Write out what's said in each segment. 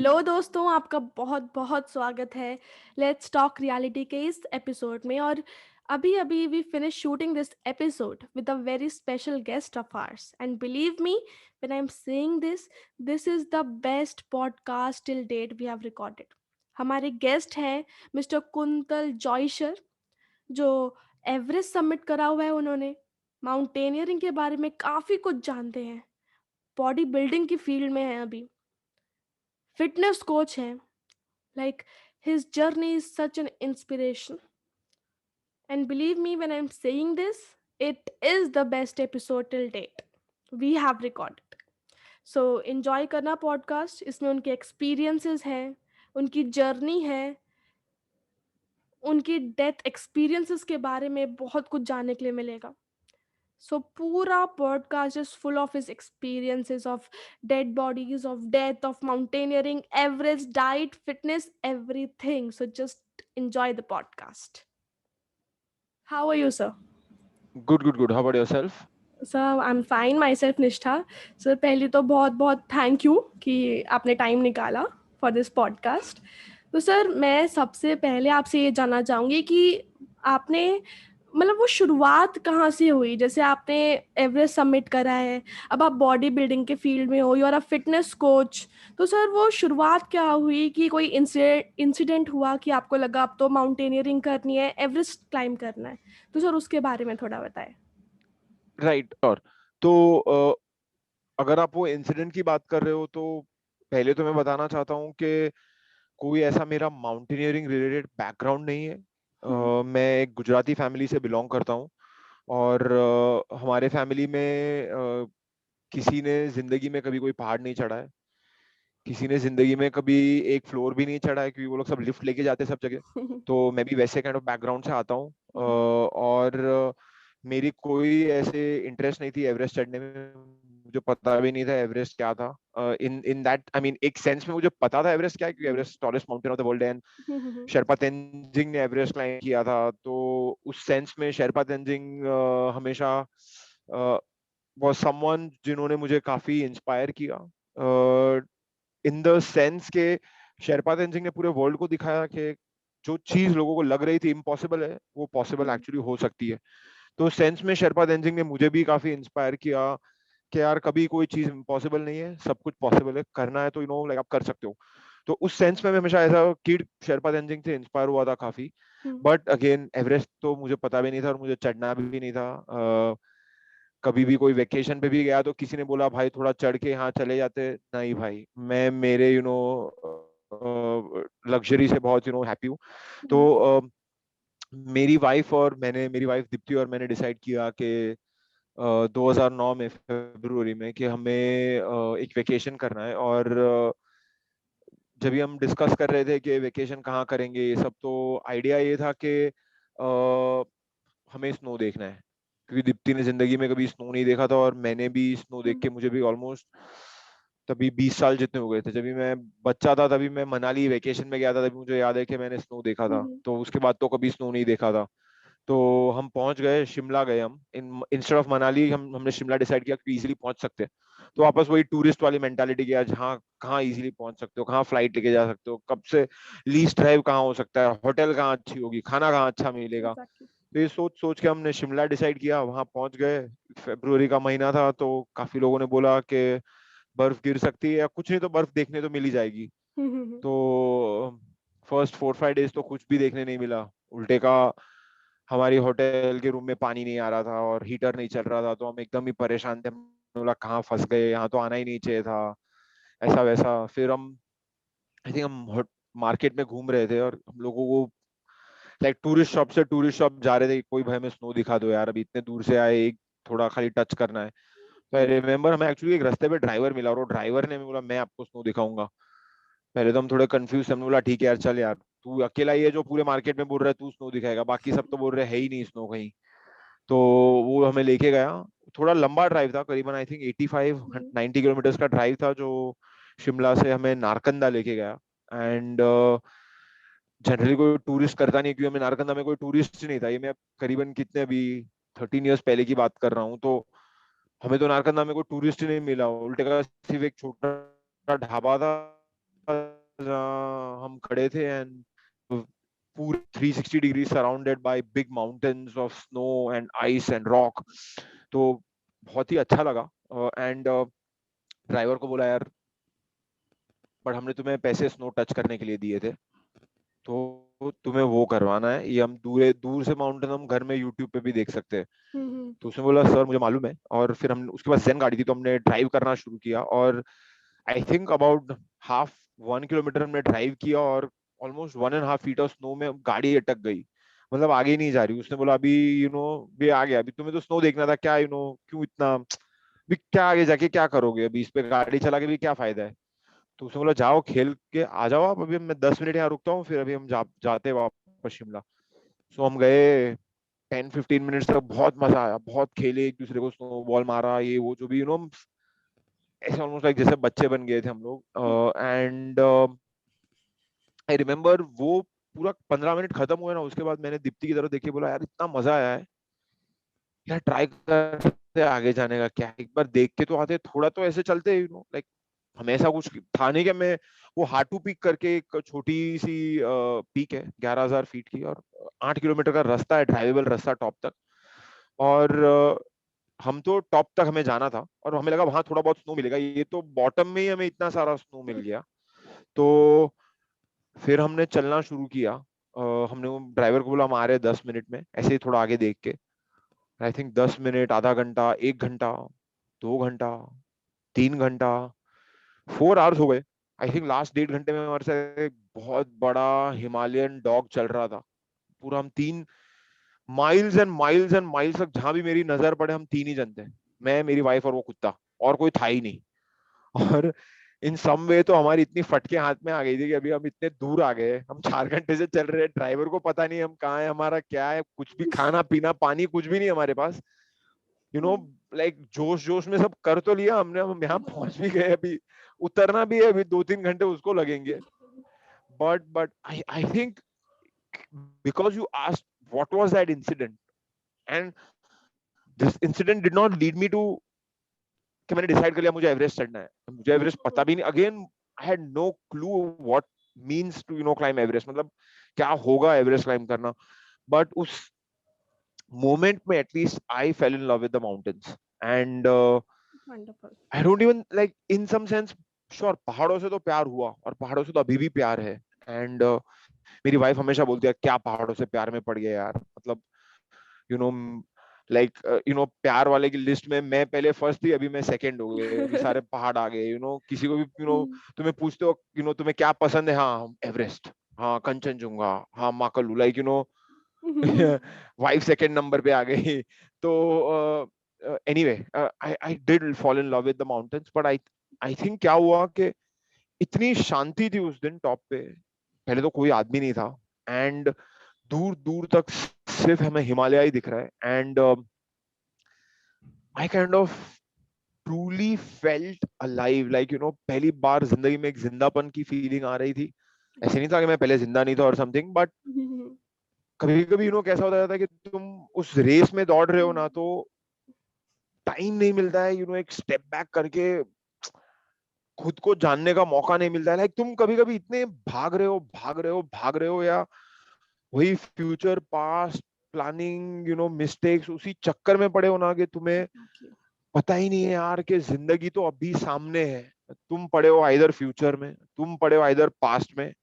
Hello दोस्तों, आपका बहुत बहुत स्वागत है लेट्स टॉक रियलिटी के इस एपिसोड में। और अभी अभी we finish shooting this episode with a very special guest of ours and believe me when I am saying this is the best podcast till date we have recorded. हमारे guest हैं mister Kuntal Joisher, जो Everest submit करा हुआ है। उन्होंने mountaineering के बारे में काफ़ी कुछ जानते हैं, बॉडी बिल्डिंग की फील्ड में हैं, अभी फिटनेस कोच हैं। Like, his journey is such an inspiration. And believe me when I'm saying this, it is the best episode till date we have recorded. So enjoy करना podcast, इसमें उनके experiences हैं, उनकी journey है, उनकी death experiences के बारे में बहुत कुछ जानने के लिए मिलेगा. So पूरा podcast is full of his experiences of dead bodies, of death, of mountaineering, Everest, diet, fitness, everything. So just enjoy the podcast. How are you, sir? Good. How about yourself? Sir I am fine my self निष्ठा। Sir पहले तो बहुत बहुत thank you कि आपने time निकाला for this podcast. तो sir मैं सबसे पहले आपसे ये जानना चाहूँगी कि आपने मतलब वो शुरुआत कहाँ से हुई? जैसे आपने एवरेस्ट सबमिट करा है, अब आप बॉडी बिल्डिंग के फील्ड में हो, you are a fitness coach. तो सर वो शुरुआत क्या हुई कि कोई इंसिडेंट हुआ कि आपको लगा अब तो माउंटेनियरिंग करनी है, एवरेस्ट क्लाइंब करना है? तो सर उसके बारे में थोड़ा बताएं। राइट। और तो अगर आप वो इंसिडेंट की बात कर रहे हो तो पहले तो मैं बताना चाहता हूँ कि कोई ऐसा मेरा माउंटेनियरिंग रिलेटेड बैकग्राउंड नहीं है। मैं एक गुजराती फैमिली से बिलोंग करता हूँ और हमारे फैमिली में किसी ने जिंदगी में कभी कोई पहाड़ नहीं चढ़ा है। किसी ने जिंदगी में कभी एक फ्लोर भी नहीं चढ़ा है, क्योंकि वो लोग सब लिफ्ट लेके जाते हैं सब जगह। तो मैं भी वैसे काइंड ऑफ बैकग्राउंड से आता हूँ। और मेरी कोई ऐसे इंटरेस्ट नहीं थी एवरेस्ट चढ़ने में। मुझे पता भी नहीं था एवरेस्ट क्या था। इन इन दैट आई मीन एक सेंस में मुझे पता था एवरेस्ट क्या है, क्योंकि Everest tallest mountain of the world है एंड शेरपा तेंजिंग ने एवरेस्ट क्लाइंब किया था। तो उस सेंस में शेरपा तेंजिंग हमेशा was someone जिन्होंने मुझे काफी इंस्पायर किया, इन द सेंस के शेरपा तेंजिंग ने पूरे वर्ल्ड को दिखाया कि जो चीज लोगों को लग रही थी इम्पॉसिबल है, वो पॉसिबल एक्चुअली हो सकती है। तो सेंस में शेरपा तेंजिंग ने मुझे भी काफी इंस्पायर किया कि यार कभी कोई चीज इम्पॉसिबल नहीं है, सब कुछ पॉसिबल है, करना है तो लाइक आप कर सकते हो। तो उस सेंस में मैं हमेशा ऐसा किड शेरपा तेंजिंग से इंस्पायर हुआ था काफी। बट अगेन एवरेस्ट तो मुझे पता भी नहीं था और मुझे चढ़ना भी नहीं था। कभी भी कोई वेकेशन पे भी गया तो किसी ने बोला भाई थोड़ा चढ़ के यहाँ चले जाते, नहीं भाई मैं मेरे लग्जरी से बहुत हैप्पी हूँ। तो मेरी वाइफ दीप्ति और मैंने डिसाइड किया कि 2009 में फरवरी में कि हमें एक वेकेशन करना है। और जब भी हम डिस्कस कर रहे थे कि वेकेशन कहाँ करेंगे ये सब, तो आइडिया ये था कि हमें स्नो देखना है, क्योंकि दीप्ति ने जिंदगी में कभी स्नो नहीं देखा था और मैंने भी स्नो देख के मुझे भी ऑलमोस्ट तभी 20 साल जितने हो गए थे। जब भी मैं बच्चा था तभी मैं मनाली वेकेशन में गया था, तभी मुझे याद है कि मैंने स्नो देखा था। तो उसके बाद तो कभी स्नो नहीं देखा था। तो हम पहुंच गए, शिमला गए हम। इंस्टेड ऑफ मनाली हमने शिमला डिसाइड किया क्योंकि इजीली पहुंच सकते हैं। तो वापस वही टूरिस्ट वाली मेंटालिटी गया, जहाँ कहाँ इजीली पहुंच सकते हो, कहाँ फ्लाइट लेके जा सकते हो, कब से लीस्ट ड्राइव कहाँ हो सकता है, होटल कहाँ अच्छी होगी, खाना कहाँ अच्छा मिलेगा। एग्जैक्टली। तो ये सोच सोच के हमने शिमला डिसाइड किया, वहां पहुंच गए। फरवरी का महीना था तो काफी लोगों ने बोला कि बर्फ गिर सकती है, या कुछ नहीं तो बर्फ देखने तो मिल ही जाएगी। तो फर्स्ट 4-5 डेज तो कुछ भी देखने नहीं मिला। उल्टे का हमारी होटल के रूम में पानी नहीं आ रहा था और हीटर नहीं चल रहा था, तो हम एकदम ही परेशान थे। हमने बोला कहाँ फंस गए, यहाँ तो आना ही नहीं चाहिए था, ऐसा वैसा। फिर हम आई थिंक हम मार्केट में घूम रहे थे और हम लोगों को लाइक टूरिस्ट शॉप से टूरिस्ट शॉप जा रहे थे कि कोई भाई हमें स्नो दिखा दो यार, अभी इतने दूर से आए, एक थोड़ा खाली टच करना है। तो आई रिमेम्बर हमें एक्चुअली एक रास्ते पे ड्राइवर मिला और वो ड्राइवर ने हमें बोला मैं आपको स्नो दिखाऊंगा। पहले तो हम थोड़े कंफ्यूज थे, हमने बोला ठीक है यार चल यार, तू अकेला ही है जो पूरे मार्केट में बोल रहा है तू स्नो दिखाएगा, बाकी सब तो बोल रहे है ही नहीं स्नो कहीं। तो वो हमें लेके गया। थोड़ा लंबा ड्राइव था, करीबन आई थिंक 85-90 किलोमीटर का ड्राइव था, जो शिमला से हमें नारकंदा लेके गया। एंड जनरली कोई टूरिस्ट करता नहीं, क्योंकि हमें नारकंदा में कोई टूरिस्ट नहीं था। ये मैं करीबन कितने अभी 13 ईयर्स पहले की बात कर रहा हूँ। तो हमें तो नारकंदा में कोई टूरिस्ट ही नहीं मिला, उल्टे का सिर्फ एक छोटा ढाबा था जहाँ हम खड़े थे एंड पूरे 360 degree surrounded by big mountains of snow and ice and rock. तो बहुत ही अच्छा लगा। एंड ड्राइवर को बोला यार, बट हमने तुम्हें पैसे स्नो टच करने के लिए दिए थे, तो तुम्हें वो करवाना है। ये हम दूर दूर से माउंटेन हम घर में यूट्यूब पे भी देख सकते हैं। हम्म। तो उसने बोला सर मुझे मालूम है। और फिर हम उसके बाद जेन गाड़ी थी, तो हमने ड्राइव करना शुरू किया। और I think about half 1 kilometre हमने ड्राइव किया और ऑलमोस्ट 1.5 फीट ऑफ स्नो में गाड़ी अटक गई। मतलब आगे ही नहीं जा रही। उसने बोला अभी भी आ गया, अभी तुम्हें तो स्नो देखना था क्या, क्यों इतना भी, क्या आगे जाके क्या करोगे, अभी इस पे गाड़ी चला के भी क्या फायदा है। तो उसने बोला जाओ खेल के आ जाओ आप, अभी मैं 10 मिनट यहाँ रुकता हूँ, फिर अभी हम जाते हैं वापस शिमला। सो हम गए। 10-15 मिनट्स तक बहुत मजा आया, बहुत खेले, एक दूसरे को स्नो बॉल मारा, ये वो जो भी ऐसे ऑलमोस्ट लाइक जैसे बच्चे बन गए थे हम लोग। एंड आई रिमेम्बर वो पूरा 15 मिनट खत्म हुए ना, उसके बाद मैंने दीप्ति की तरफ देखी, बोला यार इतना मजा आया है यार, ट्राई करते आगे जाने का, क्या एक बार देख के तो आते, थोड़ा तो ऐसे चलते लाइक हमेशा कुछ था नहीं। क्या मैं वो हाटू पीक करके एक छोटी सी पीक है 11,000 फीट की, और 8 किलोमीटर का रास्ता है, ड्राइवेबल रास्ता टॉप तक। और हम तो टॉप तक हमें जाना था और हमें लगा वहां थोड़ा बहुत स्नो मिलेगा, ये तो बॉटम में ही हमें इतना सारा स्नो मिल गया। तो फिर हमने चलना शुरू किया। हमने वो ड्राइवर को बोला हम आ रहे हैं 10 मिनट में, ऐसे ही थोड़ा आगे देख के। आई थिंक 10 मिनट, आधा घंटा, 1 घंटा, 2 घंटा, 3 घंटा, 4 आवर्स हो गए। आई थिंक लास्ट 1.5 घंटे में हमारे साथ एक बहुत बड़ा हिमालयन डॉग चल रहा था। पूरा हम 3 miles and miles and miles तक जहां भी मेरी नजर पड़े हम 3 ही जन थे, मैं, मेरी वाइफ और वो कुत्ता, और कोई था ही नहीं। और इन सम वे तो हमारी इतनी फटके हाथ में आ गई थी कि अभी हम इतने दूर आ गए, हम 4 घंटे से चल रहे हैं, ड्राइवर को पता नहीं हम कहाँ है, हमारा क्या है, कुछ भी खाना पीना पानी कुछ भी नहीं हमारे पास। यू नो लाइक जोश जोश में सब कर तो लिया हमने, हम यहाँ पहुंच भी गए, अभी उतरना भी है, अभी 2-3 घंटे उसको लगेंगे। But I think because you asked what was that incident, and this incident did not lead me to कि मैंने डिसाइड कर लिया मुझे एवरेस्ट चढ़ना है। मुझे एवरेस्ट पता भी नहीं, again I had no clue what means to climb Everest, मतलब क्या होगा एवरेस्ट क्लाइम करना। बट उस मोमेंट में at least I fell in love with the mountains. And wonderful. I don't even like in some sense, sure पहाड़ों से तो प्यार हुआ और पहाड़ों से तो अभी भी प्यार है। एंड मेरी वाइफ हमेशा बोलती है क्या पहाड़ों से प्यार में पड़ गया यार, मतलब यू नो लाइक प्यार वाले की लिस्ट में मैं पहले फर्स्ट थी, अभी मैं सेकंड हो गए, अभी सारे पहाड़ आ गए। किसी को भी तुम्हें पूछते हो तुम्हें क्या पसंद है, हाँ एवरेस्ट, हाँ कंचनजुंगा, हाँ माकलू, लाइक वाइफ सेकंड नंबर पे आ गई। तो anyway I I did fall in love with the mountains, but I I think क्या हुआ कि इतनी शांति थी उस दिन टॉप पे, पहले तो कोई आदमी नहीं था, एंड दूर दूर तक सिर्फ हमें हिमालय ही दिख रहा है। And I kind of truly felt alive, like पहली बार जिंदगी में एक जिंदापन की फीलिंग आ रही थी। ऐसे नहीं था कि मैं पहले जिंदा नहीं था और समथिंग, बट कभी कभी कैसा होता था कि तुम उस रेस में दौड़ रहे हो ना, तो टाइम नहीं मिलता है एक स्टेप बैक करके खुद को जानने का मौका नहीं मिलता है। लाइक तुम कभी कभी इतने भाग रहे हो भाग रहे हो भाग रहे हो, या वही फ्यूचर पास्ट प्लानिंग मिस्टेक्स उसी चक्कर में पड़े हो ना, कि तुम्हें पता ही नहीं है यार कि जिंदगी तो अभी सामने है। तुम पड़े हो आइदर फ्यूचर में, तुम पड़े हो आइदर पास्ट में,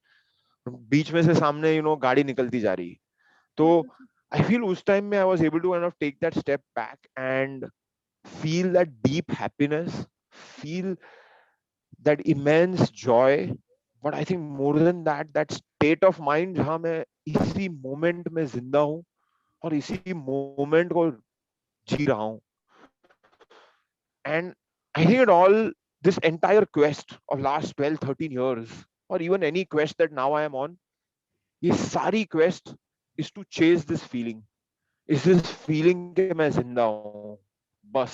बीच में से सामने गाड़ी निकलती जा रही है। तो आई फील उस टाइम में I was able to kind of take that step back and feel that deep happiness, feel that immense joy. But I think more than that, that state of mind जहां मैं इसी moment में जिंदा हूं और इसी moment को जी रहा हूं। And I think it all, this entire quest of last 12-13 years, or even any quest that now I am on, ये सारी quest is to chase this feeling, is this feeling कि मैं जिंदा हूं बस।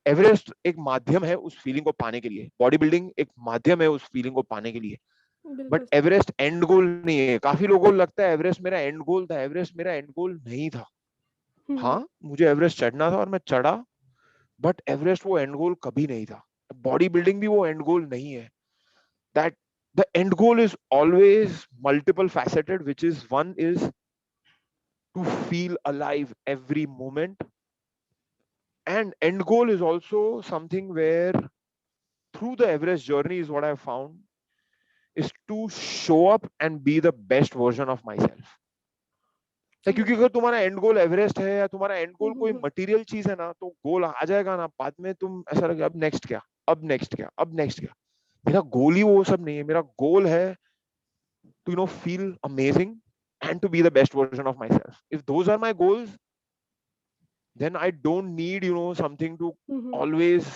एवरेस्ट एक माध्यम है उस फीलिंग को पाने के लिए, बॉडी बिल्डिंग एक माध्यम है उस फीलिंग को पाने के लिए, बट बिल्कुल। एवरेस्ट एंड गोल नहीं है। काफी लोगों को लगता है एवरेस्ट मेरा एंड गोल था, एवरेस्ट मेरा एंड गोल नहीं था। हाँ मुझे एवरेस्ट चढ़ना था और मैं चढ़ा, बट एवरेस्ट वो एंड गोल कभी नहीं था। बॉडी बिल्डिंग भी वो एंड गोल नहीं है। that the end goal is always multiple faceted, which is one is to feel alive every moment, and end goal is also something where through the Everest journey is what I found is to show up and be the best version of myself. क्योंकि अगर Amazing. तुम्हारा and goal Everest है या तुम्हारा and गोल कोई Mhm. Material चीज है ना, तो गोल आ जाएगा ना, बाद में तुम ऐसा लगेगा अब नेक्स्ट क्या, अब नेक्स्ट क्या, अब नेक्स्ट क्या। मेरा गोल ही वो सब नहीं है, मेरा गोल है to feel amazing and to be the best version of myself. If those are my goals, then I don't need something to Mhm. always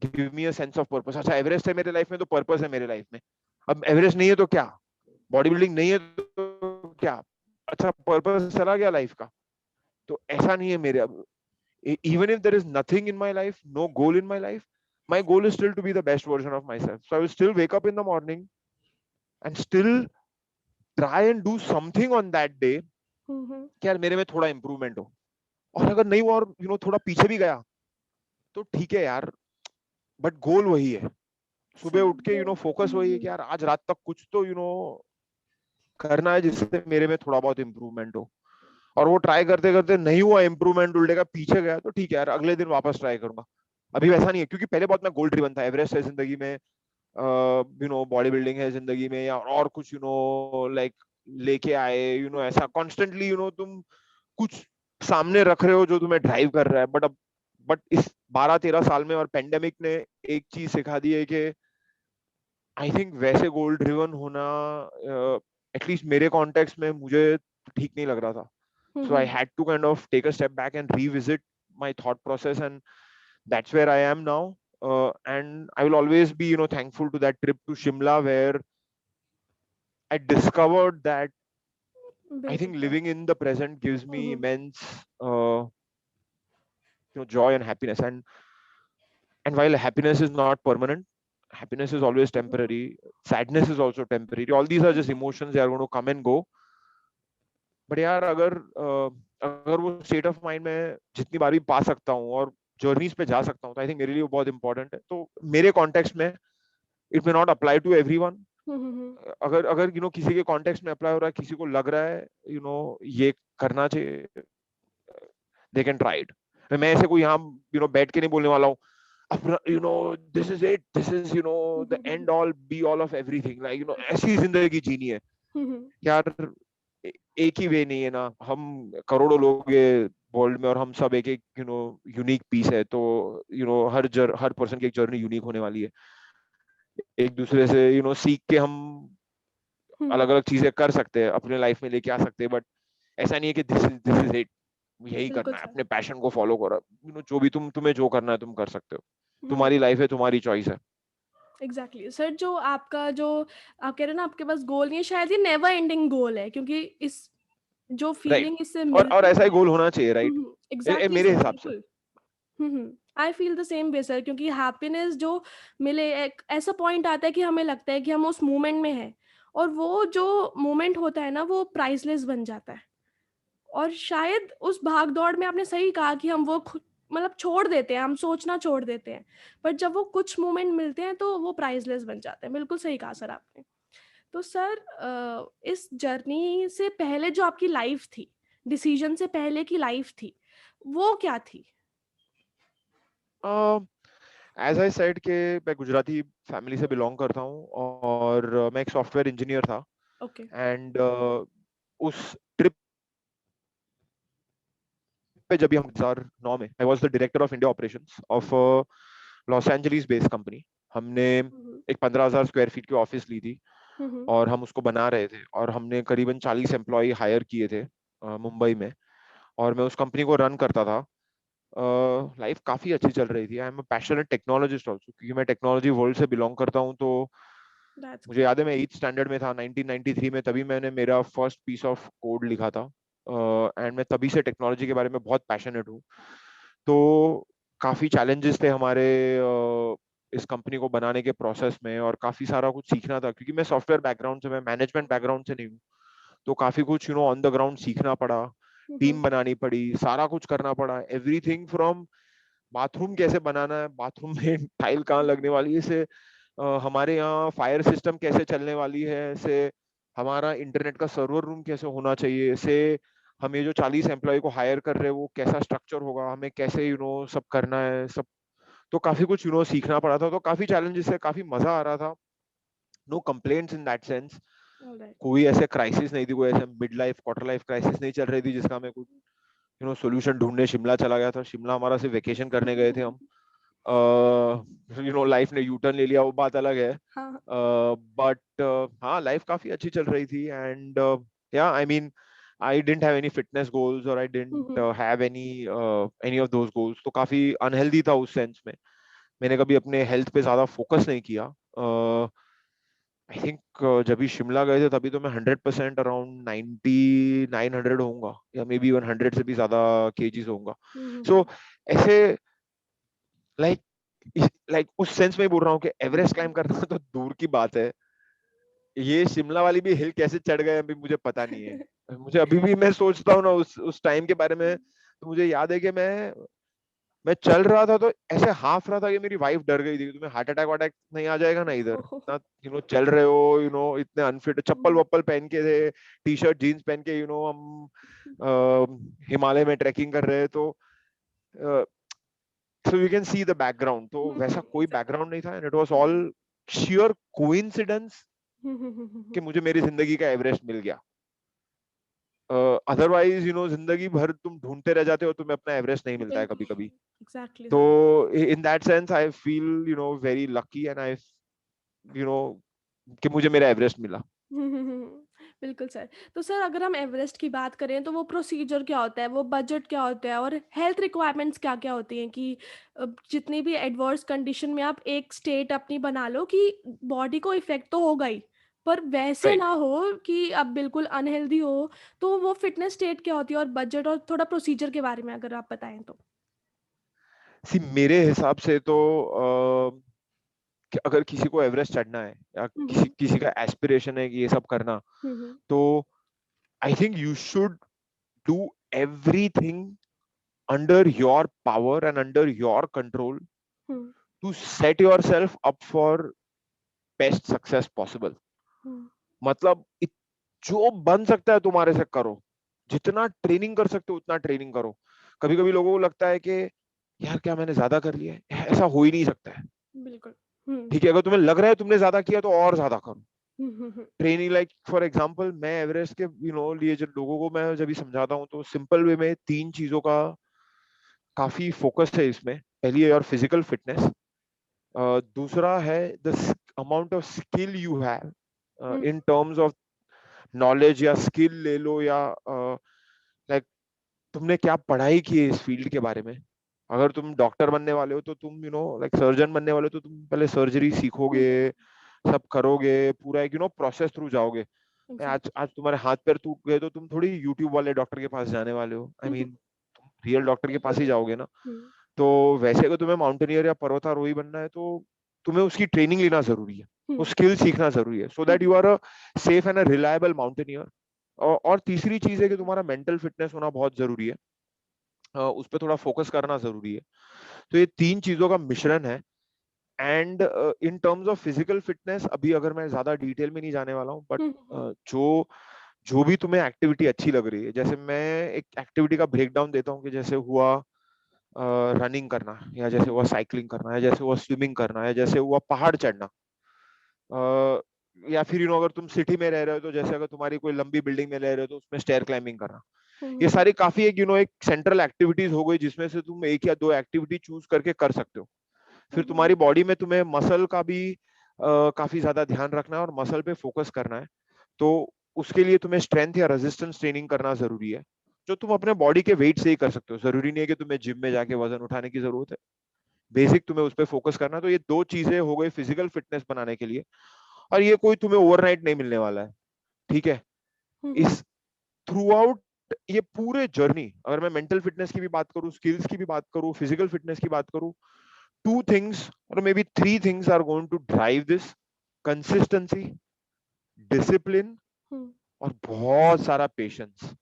give me a sense of purpose. अच्छा Everest है मेरे life में तो purpose है मेरे life में, अब Everest नहीं है तो क्या, बॉडी बिल्डिंग नहीं है तो क्या, अच्छा पर्पस चला गया लाइफ का। तो ऐसा नहीं है मेरे, अब even if there is nothing in my life, no goal in my life, my goal is still to be the best version of myself. So I will still wake up in the morning and still try and do something on that day Mhm. कि यार मेरे में थोड़ा improvement हो। और अगर नहीं हुआ और थोड़ा पीछे भी गया तो ठीक है यार, बट गोल वही है। सुबह उठ के So, फोकस वही है कि mhm. यार आज रात तक कुछ तो करना है जिससे मेरे में थोड़ा बहुत इंप्रूवमेंट हो। और वो ट्राई करते करते नहीं हुआ इंप्रूवमेंट, उल्टे का पीछे गया, तो ठीक है यार अगले दिन वापस ट्राई करूंगा। अभी वैसा नहीं है, क्योंकि पहले बहुत मैं गोल ड्रिवन था। एवरेस्ट है जिंदगी में, बॉडी बिल्डिंग है जिंदगी में, या और कुछ लाइक लेके आए, ऐसा कॉन्स्टेंटली तुम कुछ सामने रख रहे हो जो तुम्हें ड्राइव कर रहा है। बट इस 12-13 साल में और पेंडेमिक ने एक चीज सिखा दी है कि आई थिंक वैसे गोल ड्रिवन होना एटलीस्ट मेरे कॉन्टेक्स्ट में मुझे ठीक नहीं लग रहा था। So I Mhm. had to kind of take a step back and revisit my thought process, and that's where I am now. And I will always be, thankful to that trip to Shimla, where I discovered that I think Beautiful. living in the present gives me Mhm. immense, joy and happiness. And while happiness is not permanent, happiness is always temporary. Sadness is also temporary. All these are just emotions; they are going to come and go. But यार अगर वो state of mind में जितनी बार भी पा सकता हूँ और जर्नीज पे जा सकता हूँ, तो आई थिंक मेरे लिए वो बहुत इंपॉर्टेंट है। तो मेरे कॉन्टेक्स्ट में it may not apply to everyone. Mhm. अगर अगर किसी के कॉन्टेक्स्ट में अप्लाई हो रहा है, किसी को लग रहा है ये करना चाहिए, दे कैन ट्राई इट। मैं ऐसे कोई यहाँ बैठ के नहीं बोलने वाला हूँ अपना this is it, this is the Mhm. And all be all of everything, like ऐसी जिंदगी जीनी है Mhm. यार। एक ही वे नहीं है ना, हम करोड़ों लोग ये वर्ल्ड में, और हम सब एक एक यूनिक पीस है। तो हर पर्सन की एक जर्नी यूनिक होने वाली है। एक दूसरे से सीख के हम अलग Mhm. अलग चीजें कर सकते हैं, अपने लाइफ में लेके आ सकते हैं। बट ऐसा नहीं है कि दिस इज इट, यही बिल्कुल करना है, सर। अपने पैशन को फॉलो करो। जो भी तुम्हें जो करना है तुम कर सकते हो। हम्म। तुम्हारी लाइफ है, तुम्हारी चॉइस है। एग्जैक्टली सर, जो आपका जो आप कह रहे हैं ना, आपके पास गोल नहीं है, शायद ये नेवर एंडिंग गोल है, क्योंकि इस जो राइट। फीलिंग इससे और मिलती ऐसा ही है। गोल होना चाहिए, राइट। एग्जैक्टली मेरे सर, हिसाब से। बिल्कुल। I feel the same way sir, क्योंकि हैप्पीनेस जो मिले, एक ऐसा पॉइंट आता है कि हमें लगता है कि हम उस मोमेंट में हैं, और वो जो मोमेंट होता है ना, वो प्राइसलेस बन जाता है। और शायद उस भाग दौड़ में आपने सही कहा कि हम वो मतलब छोड़ देते हैं, हम सोचना छोड़ देते हैं, बट जब वो कुछ मोमेंट मिलते हैं तो वो प्राइसलेस बन जाते हैं। बिल्कुल सही कहा सर आपने। तो सर, इस जर्नी से पहले जो आपकी लाइफ थी, डिसीजन से पहले की लाइफ थी, वो क्या थी? एज आई सेड के मैं गुजराती फैमिली से बिलोंग करता हूँ, और मैं एक सॉफ्टवेयर इंजीनियर था। ओके। एंड उस ट्रिप पे जब भी हम 2009 में, I was the director of India operations of Los Angeles based company. हमने हम्म। एक 15,000 स्क्वायर फीट की ऑफिस ली थी, हम्म। और हम उसको बना रहे थे, और हमने करीबन 40 एम्प्लॉय हायर किए थे मुंबई में, और मैं उस कंपनी को रन करता था। लाइफ काफी अच्छी चल रही थी। I am passionate technologist also, क्योंकि मैं टेक्नोलॉजी वर्ल्ड से बिलोंग करता हूँ। तो दैट्स मुझे ग्रेट। याद है मैं 8th स्टैंडर्ड में था 1993 में, तभी मैंने मेरा फर्स्ट पीस ऑफ कोड लिखा था। एंड मैं तभी से टेक्नोलॉजी के बारे में बहुत पैशनेट हूँ। तो काफी चैलेंजेस थे हमारे इस कंपनी को बनाने के प्रोसेस में, और काफी सारा कुछ सीखना था, क्योंकि मैं सॉफ्टवेयर बैकग्राउंड से, मैं मैनेजमेंट बैकग्राउंड से नहीं हूँ। तो काफी कुछ ऑन द ग्राउंड सीखना पड़ा, हम्म। टीम बनानी पड़ी, सारा कुछ करना पड़ा। एवरीथिंग फ्रॉम बाथरूम कैसे बनाना है, बाथरूम में टाइल कहाँ लगने वाली है, से हमारे यहाँ फायर सिस्टम कैसे चलने वाली है, से हमारा इंटरनेट का सर्वर रूम कैसे होना चाहिए, से हम ये जो 40 एम्प्लॉय को हायर कर रहे हैं वो कैसा स्ट्रक्चर होगा, हमें कैसे सब करना है सब। तो काफी कुछ सीखना पड़ा था, तो काफी चैलेंजेस है, काफी मजा आ रहा था। No complaints in that sense. Alright. कोई ऐसे क्राइसिस नहीं थी, कोई ऐसे mid life quarter life crisis नहीं चल रही थी जिसका हमें कुछ सोल्यूशन ढूंढने शिमला चला गया था। शिमला हमारा सिर्फ वेकेशन करने गए थे हम। लाइफ ने यू टर्न ले लिया, वो बात अलग है। हाँ। बट हाँ, लाइफ काफी अच्छी चल रही थी। एंड या I mean I didn't have any fitness goals, और I didn't have any of those goals. तो काफी अनहेल्दी था उस सेंस में। मैंने कभी अपने हेल्थ पे ज्यादा फोकस नहीं किया। आई थिंक जब भी शिमला गए थे तभी तो मैं 100% अराउंड 900 होऊंगा, या मे बी 100 से भी ज्यादा केजीज होऊंगा। सो ऐसे लाइक लाइक उस सेंस में बोल रहा हूँ कि एवरेस्ट क्लाइम करना तो दूर की बात है, ये शिमला वाली भी हिल कैसे चढ़ गए अभी मुझे पता नहीं है। मुझे अभी भी, मैं सोचता हूँ ना उस टाइम के बारे में, तो मुझे याद है कि मैं चल रहा था तो ऐसे हाफ रहा था कि मेरी वाइफ डर गई थी, तुम्हें हार्ट अटैक वाटैक नहीं आ जाएगा ना इधर, ना चल रहे हो इतने अनफिट, चप्पल वप्पल पहन के थे, टी शर्ट जीन्स पहन के हम हिमालय में ट्रैकिंग कर रहे हैं। तो so you can see the background, तो वैसा कोई बैकग्राउंड नहीं था, and it was all shear coincidence कि मुझे मेरी जिंदगी का एवरेस्ट मिल गया। अदरवाइज जिंदगी भर तुम ढूंढते रह जाते हो, तुम्हें अपना एवरेस्ट नहीं मिलता है बिल्कुल। कभी कभी। एग्जैक्टली तो sir. In that sense I feel very lucky, and I you know कि मुझे मेरा एवरेस्ट मिला। बिल्कुल सर। तो सर अगर हम एवरेस्ट की बात करें तो वो प्रोसीजर क्या होता है, वो बजट क्या होता है, और हेल्थ रिक्वायरमेंट्स क्या-क्या होती हैं कि जितनी भी एडवर्स कंडीशन में आप एक स्टेट अपनी बना लो कि बॉडी को इफ़ेक्ट तो होगा ही, पर वैसे राइट। ना हो कि आप बिल्कुल अनहेल्दी हो, तो वो फिटनेस स्टेट क्या होती है, और बजट और थोड़ा प्रोसीजर के बारे में अगर आप बताएँ तो? सी मेरे हिसाब से तो कि अगर किसी को एवरेस्ट चढ़ना है, या हुँ, किसी हुँ। किसी का एस्पिरेशन है कि ये सब करना, हुँ, हुँ। तो I think you should do everything under your power and under your control hmm, to set yourself up for best success possible. हुँ। मतलब जो बन सकता है तुम्हारे से करो, जितना ट्रेनिंग कर सकते हो उतना ट्रेनिंग करो। कभी कभी लोगों को लगता है कि यार क्या मैंने ज्यादा कर लिया है, ऐसा हो ही नहीं सकता है। बिल्कुल। हुँ। ठीक है, अगर तुम्हें लग रहा है तुमने ज्यादा किया तो और ज्यादा करो। हुँ, हुँ, हुँ। ट्रेनिंग लाइक फॉर एग्जांपल, मैं एवरेस्ट के लिए जब लोगों को मैं जब भी समझाता हूँ तो सिंपल वे में 3 चीजों का काफी फोकस है इसमें। पहली है योर फिजिकल फिटनेस, दूसरा है the amount of skill you have hmm, in terms of knowledge, या स्किल ले लो, या लाइक तुमने क्या पढ़ाई की है इस फील्ड के बारे में। अगर तुम डॉक्टर बनने वाले हो तो तुम लाइक सर्जन बनने वाले हो तो तुम पहले सर्जरी हुँ। सीखोगे, सब करोगे, पूरा एक प्रोसेस थ्रू जाओगे। आज एग्ज़ैक्टली। आज तुम्हारे हाथ पैर टूट गए तो तुम थोड़ी यूट्यूब वाले डॉक्टर के पास जाने वाले हो। आई हुँ, हुँ। मीन तुम रियल डॉक्टर के बिल्कुल, पास ही बिल्कुल। जाओगे ना। हुँ। तो वैसे अगर तुम्हें माउंटेनियर या पर्वतारोही बनना है तो तुम्हें उसकी ट्रेनिंग लेना जरूरी है, वो हुँ, स्किल सीखना जरूरी है, so hmm, that you are a safe and a reliable mountaineer. और तीसरी चीज है कि तुम्हारा मेंटल फिटनेस होना बहुत जरूरी है, उस पर थोड़ा फोकस करना जरूरी है। तो ये 3 चीजों का मिश्रण है। And in terms of physical fitness अभी अगर मैं ज्यादा डिटेल में नहीं जाने वाला हूँ, बट हुँ, हुँ, जो जो भी तुम्हें एक्टिविटी अच्छी लग रही है, जैसे मैं एक एक्टिविटी का ब्रेक डाउन देता हूँ कि जैसे हुआ रनिंग करना, या हुँ, जैसे हुआ साइकिलिंग करना, या जैसे हुआ स्विमिंग करना, या जैसे हुआ पहाड़ चढ़ना, या फिर अगर तुम सिटी में रह रहे हो तो जैसे अगर तुम्हारी कोई लंबी बिल्डिंग में रह रहे हो तो उसमें स्टेयर क्लाइंबिंग करना। हुँ, ये हुँ, सारी काफी एक एक सेंट्रल एक्टिविटीज हो गई जिसमें से तुम एक या दो एक्टिविटी चूज करके कर सकते हो। हुँ, फिर हुँ, तुम्हारी बॉडी में तुम्हें मसल का भी काफी ज्यादा ध्यान रखना है और मसल पे फोकस करना है। तो उसके लिए तुम्हें स्ट्रेंथ या रेजिस्टेंस ट्रेनिंग करना जरूरी है, जो तुम अपने बॉडी के वेट से ही कर सकते हो। जरूरी नहीं है कि तुम्हें जिम में जाके वजन उठाने की जरूरत है, बेसिक तुम्हें उस पर फोकस करना है। तो ये 2 चीजें हो गई फिजिकल फिटनेस बनाने के लिए, और ये कोई तुम्हें ओवरनाइट नहीं मिलने वाला है। ठीक है, हुँ, हुँ, इस थ्रू आउट ये पूरे जर्नी, अगर मैं मेंटल फिटनेस की भी बात करूं, स्किल्स की भी बात करूं, फिजिकल फिटनेस की बात करूं, 2 थिंग्स और maybe 3 things are going to drive this: consistency, discipline, hmm, और बहुत सारा पेशेंस।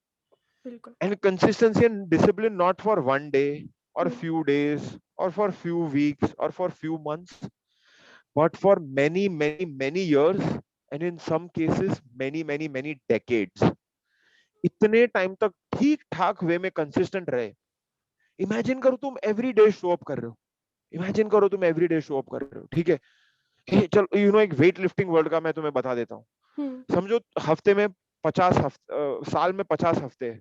बिल्कुल। And consistency and discipline not for one day और हुँ, फ्यू डेज और फॉर फ्यू वीक्स और for few months, but for many many many years and in some cases many many many decades, इतने time तक ठीक ठाक वे में consistent रहे। Imagine करो तुम एवरी डे शो अप कर रहे हो, इमेजिन करो तुम एवरी डे शो अप कर रहे हो, ठीक है। चलो एक वेट लिफ्टिंग वर्ल्ड का मैं तुम्हें बता देता हूँ। हम्म। समझो हफ्ते में 50 हफ्ते, साल में 50 हफ्ते हैं,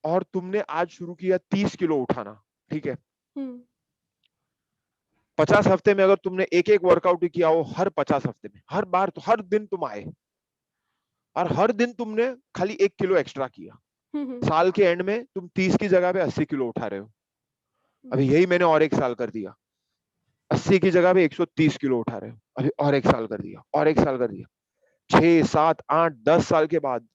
और तुमने आज शुरू किया 30 किलो उठाना, ठीक है। हम्म। 50 हफ्ते में अगर तुमने एक एक वर्कआउट किया हो, हर 50 हफ्ते में हर बार तो हर दिन तुम आए, और हर दिन तुमने खाली 1 किलो एक्स्ट्रा किया, हम्म। साल के एंड में तुम 30 की जगह पे 80 किलो उठा रहे हो। अभी बिल्कुल। यही मैंने और एक साल कर दिया, 80 की जगह पे 130 किलो उठा रहे हो, अभी और एक साल कर दिया, और एक साल कर दिया। 6 7 8 10 साल के बाद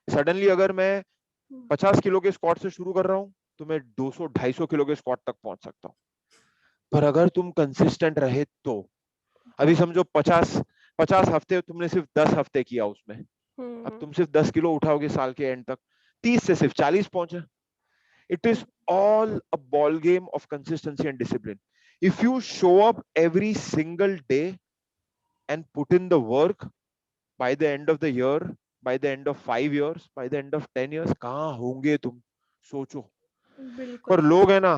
सडनली अगर मैं हम्म। 50 किलो के स्क्वाट से शुरू कर रहा हूं, तो मैं 200 250 किलो के स्क्वाट तक पहुंच सकता हूँ। पर अगर तुम कंसिस्टेंट रहे तो, अभी समझो 50 50 हफ्ते तुमने सिर्फ 10 हफ्ते किया उसमें, अब हम्म। तुम सिर्फ 10 किलो उठाओगे साल के एंड तक, 30 से सिर्फ 40 पहुंचे। It is all a ball game of consistency and discipline. If you show up every single day and put in the work, by the end of the year, by the end of 5 years, by the end of 10 years, कहाँ होंगे तुम, सोचो। पर बिल्कुल। लोग है ना,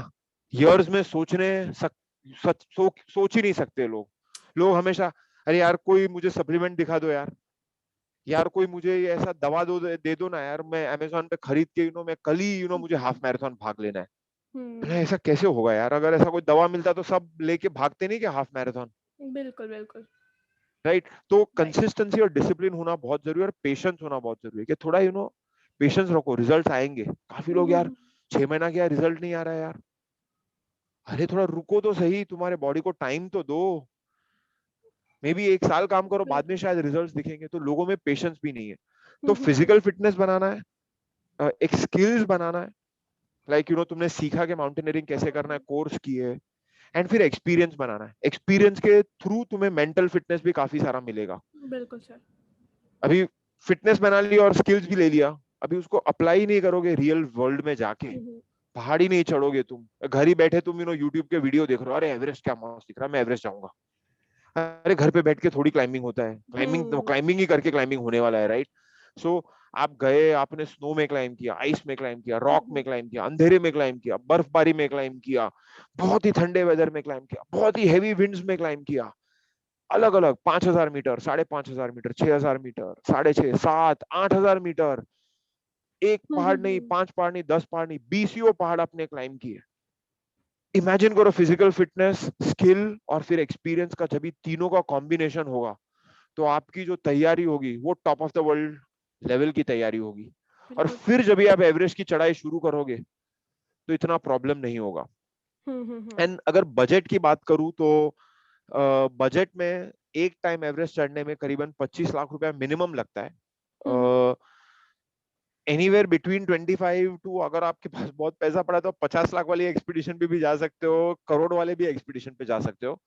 years में सोचने सोच ही नहीं सकते लोग। लोग हमेशा, अरे यार कोई मुझे सप्लीमेंट दिखा दो यार, यार कोई मुझे ऐसा दवा दे दो ना यार, मैं अमेजोन पे खरीद के मैं कल ही मुझे हाफ मैराथन भाग लेना है। हम्म। भला ऐसा कैसे होगा यार, अगर ऐसा कोई दवा मिलता तो सब लेके भागते नहीं क्या हाफ मैराथन, बिल्कुल बिल्कुल। राइट। तो राइट। कंसिस्टेंसी और डिसिप्लिन होना बहुत जरूरी है, और पेशेंस होना बहुत जरूरी है, कि थोड़ा पेशेंस रखो, रिजल्ट आएंगे। काफी लोग यार, 6 महीना किया रिजल्ट नहीं आ रहा है यार, अरे थोड़ा रुको तो सही, तुम्हारे बॉडी को टाइम तो दो। मे बी 1 साल काम करो, बाद में बिल्कुल। शायद रिजल्ट्स दिखेंगे। तो लोगों में पेशेंस भी नहीं है। तो हम्म। फिजिकल फिटनेस बनाना है, एक स्किल्स बनाना है, लाइक तुमने सीखा कि माउंटेनियरिंग कैसे करना है, कोर्स किए, एंड फिर एक्सपीरियंस बनाना है। एक्सपीरियंस के थ्रू तुम्हें मेंटल फिटनेस भी काफी सारा मिलेगा। बिल्कुल सर। अभी फिटनेस बना लिया और स्किल्स भी ले लिया, अभी उसको अप्लाई नहीं करोगे रियल वर्ल्ड में जाके, हम्म। पहाड़ी नहीं चढ़ोगे तुम, घर ही बैठे तुम यूट्यूब के वीडियो देख रहे हो, अरे एवरेस्ट क्या मस्त दिख रहा है, मैं एवरेस्ट जाऊंगा। अरे घर पे बैठ के थोड़ी क्लाइंबिंग होता है, क्लाइंबिंग तो हम्म। क्लाइंबिंग ही करके क्लाइंबिंग होने वाला है, राइट। सो आप गए, आपने स्नो में क्लाइंब किया, आइस में क्लाइंब किया, रॉक में क्लाइंब किया, अंधेरे में क्लाइंब किया, बर्फबारी में क्लाइंब किया, बहुत ही ठंडे वेदर में क्लाइंब किया, बहुत ही हैवी विंड्स में क्लाइंब किया, अलग अलग 5,000 मीटर, 5,500 मीटर, 6,000 मीटर, 6,500 7,000 8,000 मीटर, एक पहाड़ नहीं, 5 पहाड़ नहीं, 10 पहाड़ नहीं, 20 पहाड़ आपने क्लाइंब किए। इमेजिन करो फिजिकल फिटनेस, स्किल और फिर एक्सपीरियंस का जब तीनों का कॉम्बिनेशन होगा, तो आपकी जो तैयारी होगी वो top of the world level की तैयारी होगी। और बिल्कुल। फिर जब आप एवरेस्ट की चढ़ाई शुरू करोगे, तो इतना प्रॉब्लम नहीं होगा। हम्म। एंड अगर बजट की बात करूं तो बजट में एक टाइम एवरेस्ट चढ़ने में करीबन 25 लाख रुपया मिनिमम लगता है। एनीवेयर बिटवीन 25 टू, अगर आपके पास बहुत पैसा पड़ा तो 50 लाख वाली एक्सपीडिशन पे भी जा सकते हो, करोड़ वाले भी एक्सपीडिशन पे जा सकते हो।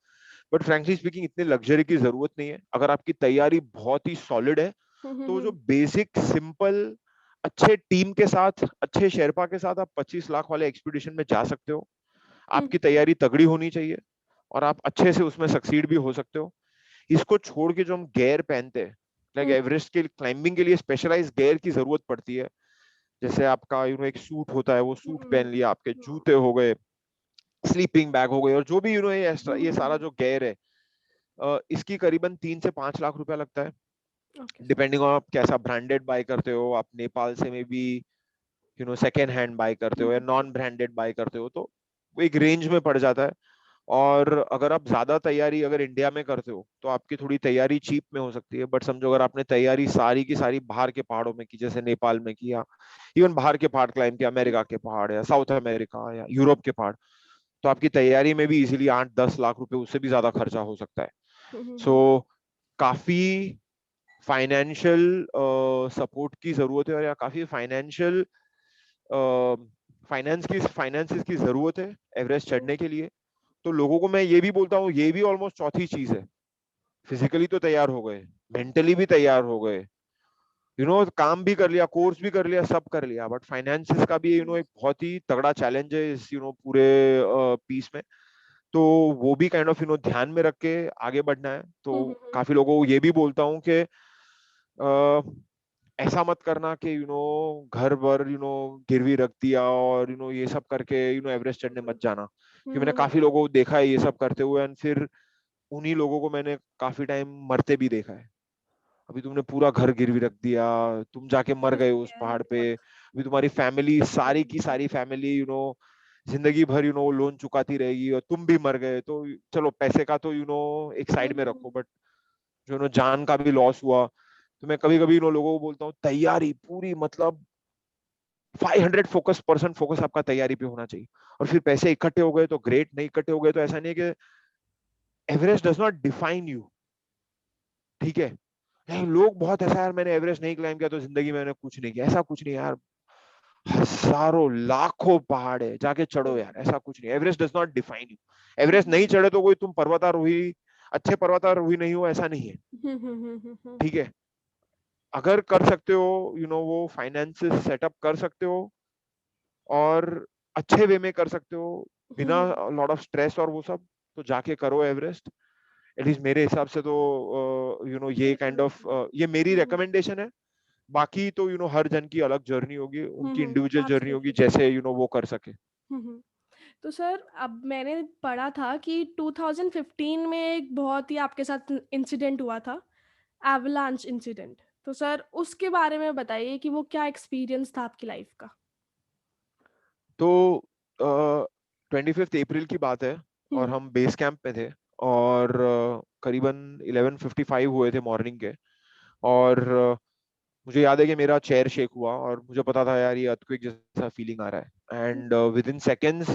बट फ्रैंकली स्पीकिंग इतनी लग्जरी की जरूरत नहीं है, अगर आपकी तैयारी बहुत ही सॉलिड है। तो जो बेसिक सिंपल अच्छे टीम के साथ, अच्छे शेरपा के साथ आप 25 लाख वाले एक्सपीडिशन में जा सकते हो। आपकी तैयारी तगड़ी होनी चाहिए, और आप अच्छे से उसमें सक्सीड भी हो सकते हो। इसको छोड़ के जो हम गेयर पहनते हैं, लाइक एवरेस्ट के क्लाइंबिंग के लिए स्पेशलाइज गेयर की जरूरत पड़ती है। जैसे आपका एक सूट होता है, वो सूट पहन लिया, आपके जूते हो गए, स्लीपिंग बैग हो गए, और जो भी ये सारा जो गेयर है, इसकी करीबन 3 से 5 लाख रुपया लगता है। Okay sir. डिपेंडिंग ऑन आप कैसा ब्रांडेड बाय करते हो, आप नेपाल से में भी सेकेंड हैंड बाय करते हो या नॉन ब्रांडेड बाय करते हो, तो वो एक रेंज में पड़ जाता है। और अगर आप ज्यादा तैयारी अगर इंडिया में करते हो, तो आपकी थोड़ी तैयारी चीप में हो सकती है। बट समझो अगर आपने तैयारी सारी की सारी बाहर के पहाड़ों में की, जैसे नेपाल में किया, इवन बाहर के पहाड़ क्लाइंब किया, अमेरिका के पहाड़ या साउथ अमेरिका या यूरोप के पहाड़, तो आपकी तैयारी में भी इजीली 8 10 लाख रुपए, उससे भी ज्यादा खर्चा हो सकता है। सो काफी फाइनेंशियल सपोर्ट की जरूरत है, और या काफी फाइनेंसिस की जरूरत है एवरेस्ट चढ़ने के लिए। तो लोगों को मैं ये भी बोलता हूँ, ये भी ऑलमोस्ट चौथी चीज है। फिजिकली तो तैयार हो गए, मेंटली भी तैयार हो गए, काम भी कर लिया, कोर्स भी कर लिया, सब कर लिया, बट फाइनेंसिस का भी एक बहुत ही तगड़ा चैलेंज है इस पूरे पीस में। तो वो भी काइंड ऑफ ध्यान में रख के आगे बढ़ना है। तो हम्म, हम्म, काफी लोगों को ये भी बोलता हूँ कि ऐसा मत करना कि घर भर गिरवी रख दिया और ये सब करके एवरेस्ट चढ़ने मत जाना, क्योंकि मैंने काफी लोगों को देखा है ये सब करते हुए, एंड फिर उन्हीं लोगों को मैंने काफी टाइम मरते भी देखा है। अभी तुमने पूरा घर गिरवी रख दिया, तुम जाके मर गए उस पहाड़ पे, अभी तुम्हारी फैमिली, सारी की सारी फैमिली जिंदगी भर लोन चुकाती रहेगी और तुम भी मर गए, तो चलो पैसे का तो एक साइड में रखो, बट जो जान का भी लॉस हुआ। तो मैं कभी कभी लोगों को बोलता हूँ तैयारी पूरी, मतलब 500% फोकस आपका तैयारी पे होना चाहिए। और फिर पैसे इकट्ठे हो गए तो ग्रेट, नहीं इकट्ठे हो गए तो ऐसा नहीं है कि Everest does not define you. ठीक है, नहीं लोग बहुत ऐसा, यार मैंने एवरेस्ट नहीं क्लाइम किया तो जिंदगी में मैंने कुछ नहीं किया, ऐसा कुछ नहीं यार। हजारों लाखों पहाड़ है, जाके चढ़ो यार, ऐसा कुछ नहीं। Everest does not define you. Everest नहीं चढ़े तो कोई तुम पर्वतारोही, अच्छे पर्वतारोही नहीं हो, ऐसा नहीं है। ठीक है, अगर कर सकते हो वो फाइनेंसेस सेटअप कर सकते हो और अच्छे वे में कर सकते हो बिना लॉट ऑफ स्ट्रेस और वो सब, तो जाके करो एवरेस्ट। एटलीस्ट मेरे हिसाब से तो ये काइंड ऑफ ये मेरी रिकमेंडेशन है। बाकी तो हर जन की अलग जर्नी होगी, उनकी इंडिविजुअल जर्नी होगी, एब्सोल्युटली। जैसे वो कर सके। तो सर अब मैंने पढ़ा था कि 2015 में एक बहुत ही आपके साथ इंसिडेंट हुआ था, एवलांच इंसिडेंट। तो सर उसके बारे में बताइए कि वो क्या एक्सपीरियंस था आपकी लाइफ का। तो 25 अप्रैल की बात है और हम्म, हम बेस कैंप पे थे, और करीबन 11:55 हुए थे मॉर्निंग के। और मुझे याद है कि मेरा चेयर शेक हुआ और मुझे पता था यार ये अर्थक्वेक जैसा फीलिंग आ रहा है, एंड विद इन सेकेंड्स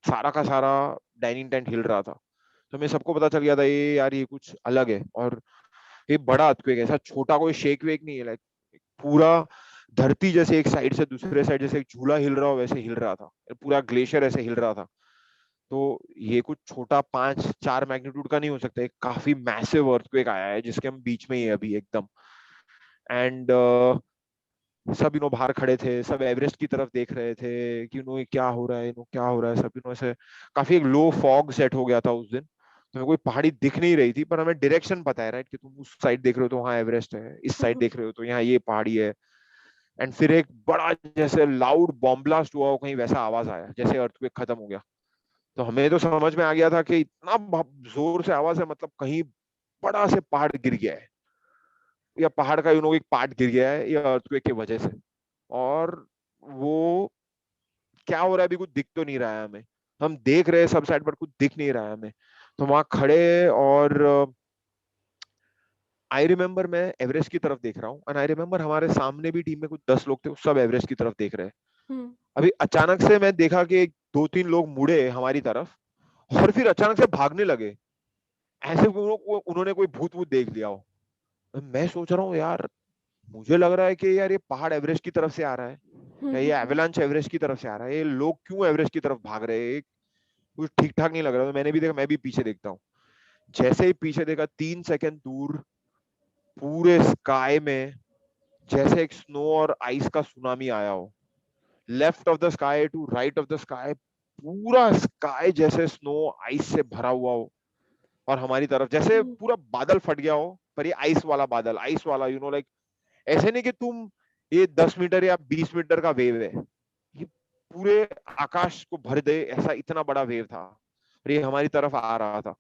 सारा का सारा डाइनिंग टेंट हिल रहा था। तो हमें सबको पता चल गया था ये यार ये कुछ अलग है, और ये बड़ा अर्थक्वेक है, ऐसा छोटा कोई शेक वेक नहीं है। लाइक पूरा धरती जैसे एक साइड से दूसरे साइड जैसे एक झूला हिल रहा हो वैसे हिल रहा था, पूरा ग्लेशियर ऐसे हिल रहा था। तो ये कुछ छोटा 5-4 मैग्नीट्यूड का नहीं हो सकता, एक काफी मैसिव अर्थक्वेक आया है जिसके हम बीच में ही है अभी एकदम। एंड सब बाहर खड़े थे, सब एवरेस्ट की तरफ देख रहे थे कि ये क्या हो रहा है, क्या हो रहा है, सब ऐसे काफी एक लो फॉग सेट हो गया था उस दिन। तो हमें कोई पहाड़ी दिख नहीं रही थी, पर हमें डायरेक्शन पता है राइट, कि तुम उस साइड देख रहे हो तो वहाँ एवरेस्ट है, इस साइड देख रहे हो तो यहाँ ये पहाड़ी है। एंड फिर एक बड़ा जैसे लाउड बॉम्ब ब्लास्ट हुआ हो कहीं, वैसा आवाज आया जैसे अर्थक्वेक खत्म हो गया। तो हमें तो समझ में आ गया था कि इतना जोर से आवाज है, मतलब कहीं बड़ा से पहाड़ गिर गया है, या पहाड़ का एक पार्ट गिर गया है या अर्थक्वेक की वजह से। और वो क्या हो रहा है अभी कुछ दिख तो नहीं रहा है हमें, हम देख रहे हैं सब साइड पर कुछ दिख नहीं रहा है हमें। तो वहां खड़े, और आई रिमेम्बर मैं एवरेस्ट की तरफ देख रहा हूँ, एंड आई रिमेम्बर हमारे सामने भी टीम में कुछ 10 लोग थे, वो सब एवरेस्ट की तरफ देख रहे हैं। हम्म, अभी अचानक से मैं देखा कि 2-3 लोग मुड़े हमारी तरफ और फिर अचानक से भागने लगे, ऐसे उन्होंने कोई भूत वूत देख लिया हो। मैं सोच रहा हूँ यार, मुझे लग रहा है कि यार ये पहाड़ एवरेस्ट की तरफ से आ रहा है, या ये एवलांच एवरेस्ट की तरफ से आ रहा है, ये लोग क्यों एवरेस्ट की तरफ भाग रहे हैं, कुछ ठीक ठाक नहीं लग रहा। तो मैंने भी देखा, मैं भी पीछे देखता हूँ। जैसे ही पीछे देखा, 3 सेकंड दूर पूरे स्काई में जैसे एक स्नो और आइस का सुनामी आया हो, left of the sky to right of the sky, पूरा स्काई जैसे स्नो आइस से भरा हुआ हो, और हमारी तरफ जैसे पूरा बादल फट गया हो, पर ये आइस वाला बादल, आइस वाला लाइक ऐसे नहीं कि तुम ये 10 मीटर या 20 मीटर का वेव है, ये पूरे आकाश को भर दे ऐसा इतना बड़ा वेव था, और ये हमारी तरफ आ रहा था।